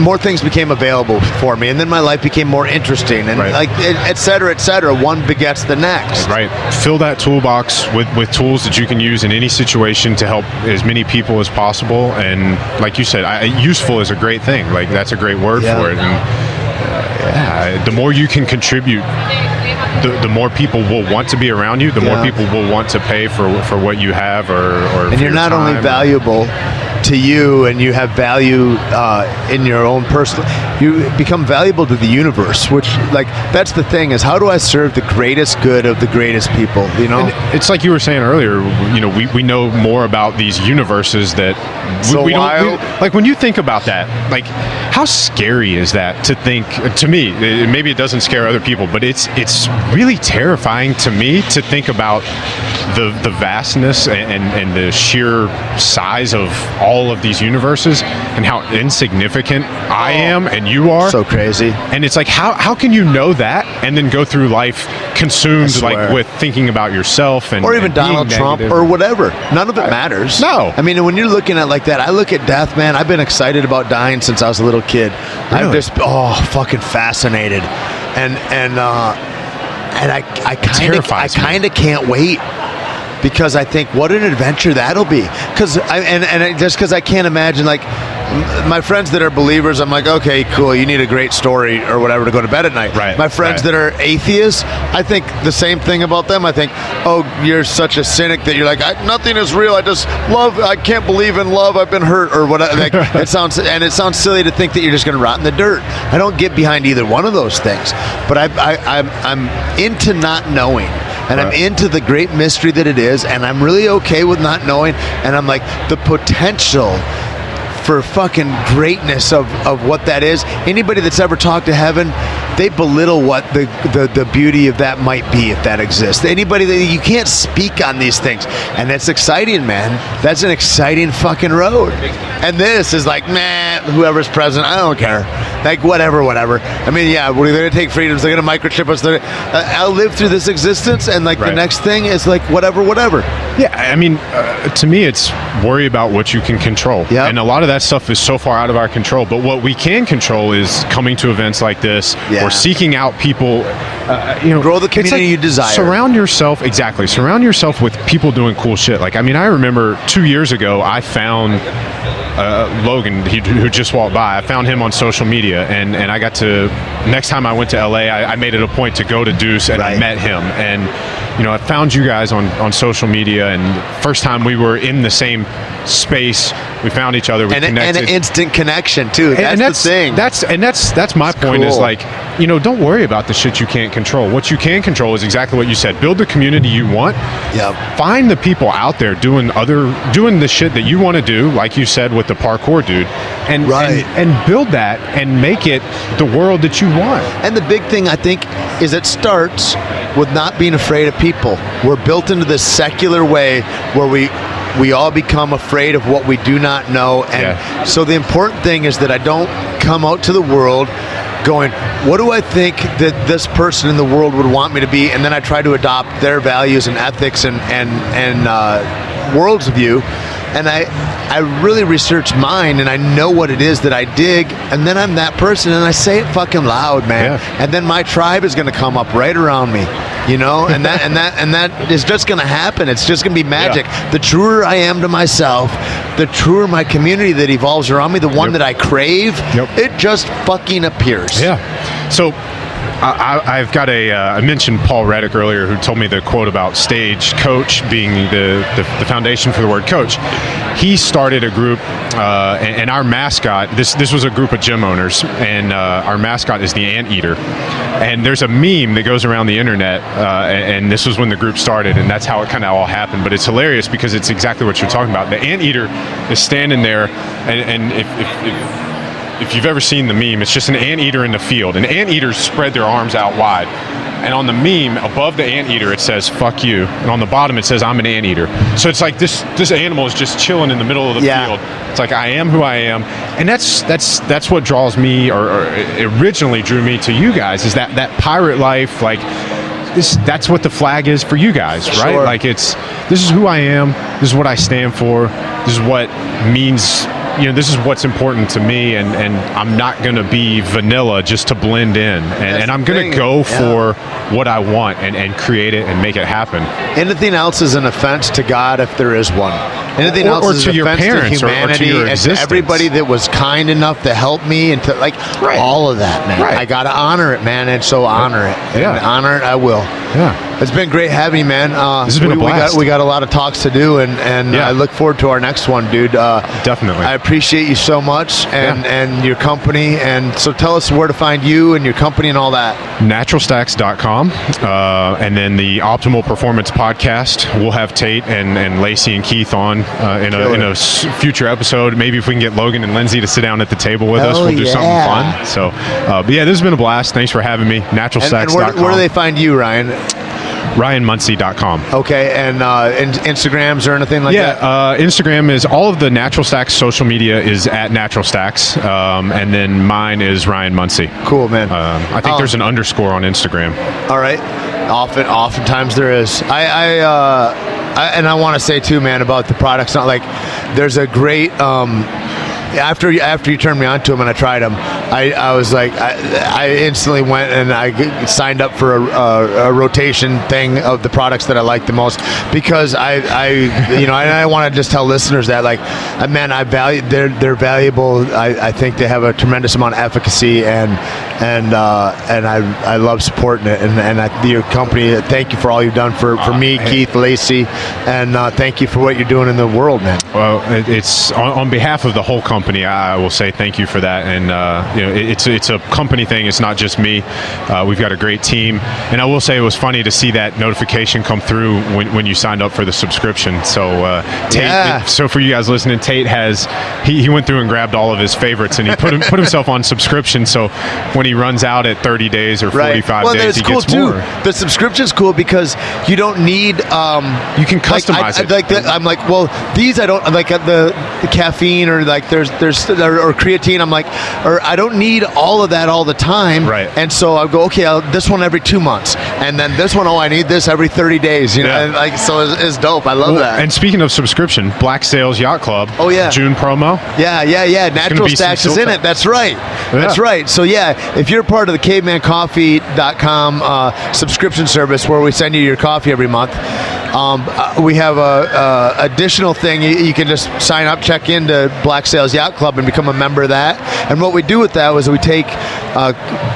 more things became available for me, and then my life became more interesting, and right. like et cetera, one begets the next. Right. Fill that toolbox with tools that you can use in any situation to help as many people as possible. And like you said, useful is a great thing. Like that's a great word for it. And the more you can contribute, the more people will want to be around you. The more people will want to pay for what you have, or and you're not only valuable to you, and you have value in your own personal, you become valuable to the universe, which, like, that's the thing, is how do I serve the greatest good of the greatest people, you know? And it's like you were saying earlier, you know, we know more about these universes that we don't, like, when you think about that, like, how scary is that to think, to me, maybe it doesn't scare other people, but it's really terrifying to me to think about the vastness and the sheer size of all of these universes, and how insignificant I am and you are. So crazy. And it's like, how can you know that and then go through life consumed like with thinking about yourself or even Donald Trump or whatever? None of it matters. No. I mean, when you're looking at it like that, I look at death, man. I've been excited about dying since I was a little kid. Really? I'm just fucking fascinated, and I kind of can't wait. Because I think, what an adventure that'll be. Because just because I can't imagine, like, my friends that are believers, I'm like, okay, cool, you need a great story or whatever to go to bed at night. Right. My friends that are atheists, I think the same thing about them. I think, oh, you're such a cynic that you're like, nothing is real. I can't believe in love. I've been hurt or whatever. Like, it sounds silly to think that you're just going to rot in the dirt. I don't get behind either one of those things. But I'm into not knowing. And I'm into the great mystery that it is, and I'm really okay with not knowing, and I'm like, the potential for fucking greatness of what that is. Anybody that's ever talked to heaven, they belittle what the beauty of that might be if that exists. Anybody that you can't speak on these things, and that's exciting, man. That's an exciting fucking road. And this is like, man, whoever's president, I don't care. Like, whatever. I mean, yeah, we're going to take freedoms. They're going to microchip us. I'll live through this existence, and like the next thing is like whatever. Yeah, I mean, to me, it's worry about what you can control. Yep. And a lot of that stuff is so far out of our control. But what we can control is coming to events like this, or seeking out people. Grow the community you desire. Surround yourself with people doing cool shit. Like, I mean, I remember 2 years ago, I found Logan, who just walked by. I found him on social media, and I got to, next time I went to LA, I made it a point to go to Deuce, and I met him. And, you know, I found you guys on social media, and first time we were in the same space, we found each other, we connected. And an instant connection, too. That's the thing. That's my point, is like, you know, don't worry about the shit you can't control. What you can control is exactly what you said. Build the community you want. Yep. Find the people out there doing the shit that you want to do, like you said with the parkour dude, and build that and make it the world that you want. And the big thing, I think, is it starts with not being afraid of people. We're built into this secular way where we all become afraid of what we do not know. And so the important thing is that I don't come out to the world going, what do I think that this person in the world would want me to be? And then I try to adopt their values and ethics and world's view. And I really research mine, and I know what it is that I dig, and then I'm that person, and I say it fucking loud, man. And then my tribe is going to come up right around me, you know, and that is just going to happen. It's just going to be magic. The truer I am to myself, the truer my community that evolves around me, the one that I crave, it just fucking appears. Yeah. So I've got I mentioned Paul Reddick earlier, who told me the quote about stage coach being the foundation for the word coach. He started a group, and our mascot, this was a group of gym owners, and our mascot is the anteater. And there's a meme that goes around the internet, and this was when the group started, and that's how it kind of all happened. But it's hilarious because it's exactly what you're talking about. The anteater is standing there, and if you've ever seen the meme, it's just an anteater in the field. And anteaters spread their arms out wide. And on the meme, above the anteater, it says, "Fuck you." And on the bottom, it says, "I'm an anteater." So it's like this animal is just chilling in the middle of the field. It's like, I am who I am. And that's what draws me, or originally drew me to you guys, is that pirate life. Like, that's what the flag is for you guys, right? Sure. Like, this is who I am. This is what I stand for. This is what means, this is what's important to me, and I'm not going to be vanilla just to blend in, and I'm going to go for what I want and create it and make it happen. Anything else is an offense to God, if there is one. Anything else is an offense to humanity, and to everybody that was kind enough to help me, and to all of that, man. I got to honor it, man, and so honor it. Yeah. And honor it, I will. Yeah. It's been great having you, man. This has been a blast. We got a lot of talks to do, and I look forward to our next one, dude. Definitely. I appreciate you so much, and your company. And so tell us where to find you and your company and all that. Naturalstacks.com, and then the Optimal Performance Podcast. We'll have Tait and Lacey and Keith on in a future episode. Maybe if we can get Logan and Lindsay to sit down at the table with us, we'll do something fun. So, but yeah, this has been a blast. Thanks for having me. Naturalstacks.com. And where do they find you, Ryan? RyanMunsey.com. Okay, and Instagrams or anything like that? Yeah, Instagram is all of the Natural Stacks social media is at Natural Stacks, and then mine is Ryan Munsey. Cool, man. I think there's an underscore on Instagram. All right. Oftentimes there is. I want to say too, man, about the products. Not like there's a great. After you turned me on to them and I tried them, I was like, I instantly went and I signed up for a rotation thing of the products that I like the most, because I want to just tell listeners that, like, man, I value they're valuable. I think they have a tremendous amount of efficacy, and I love supporting it, and your company. Thank you for all you've done for me, Keith, Lacey, and thank you for what you're doing in the world, man. Well, it's on behalf of the whole company. I will say thank you for that, and it's a company thing. It's not just me. We've got a great team, and I will say it was funny to see that notification come through when you signed up for the subscription. So Tait, so for you guys listening, Tait he went through and grabbed all of his favorites, and he put himself on subscription. So when he runs out at 30 days or 45 days, he gets more. The subscription's cool because you don't need. You can customize it. I'm like, well, these I don't like the caffeine, or like there's or creatine. I'm like, or I don't need all of that all the time. Right. And so I go, okay, this one every 2 months, and then this one, I need this every 30 days. You know, and like, so it's dope. I love that. And speaking of subscription, Black Sails Yacht Club. Oh yeah. June promo. Yeah. Natural Stacks is in it. That's right. That's right. So yeah, if you're part of the CavemanCoffee.com subscription service, where we send you your coffee every month, we have a additional thing. You can just sign up, check into Black Sails Yacht Club, and become a member of that. And what we do with that is we take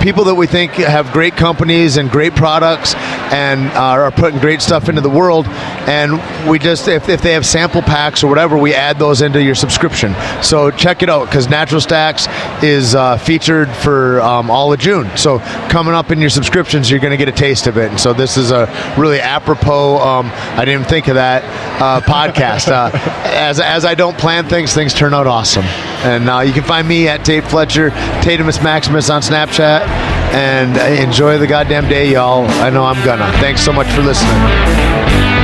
people that we think have great companies and great products and are putting great stuff into the world, and we just, if they have sample packs or whatever, we add those into your subscription. So check it out, because Natural Stacks is featured for all of June. So coming up in your subscriptions, you're going to get a taste of it. And so this is a really apropos, I didn't even think of that, podcast. As I don't plan things turn out awesome. And you can find me at Tait Fletcher, taitimusmaximus on Snapchat. And enjoy the goddamn day, y'all. I know I'm gonna. Thanks so much for listening.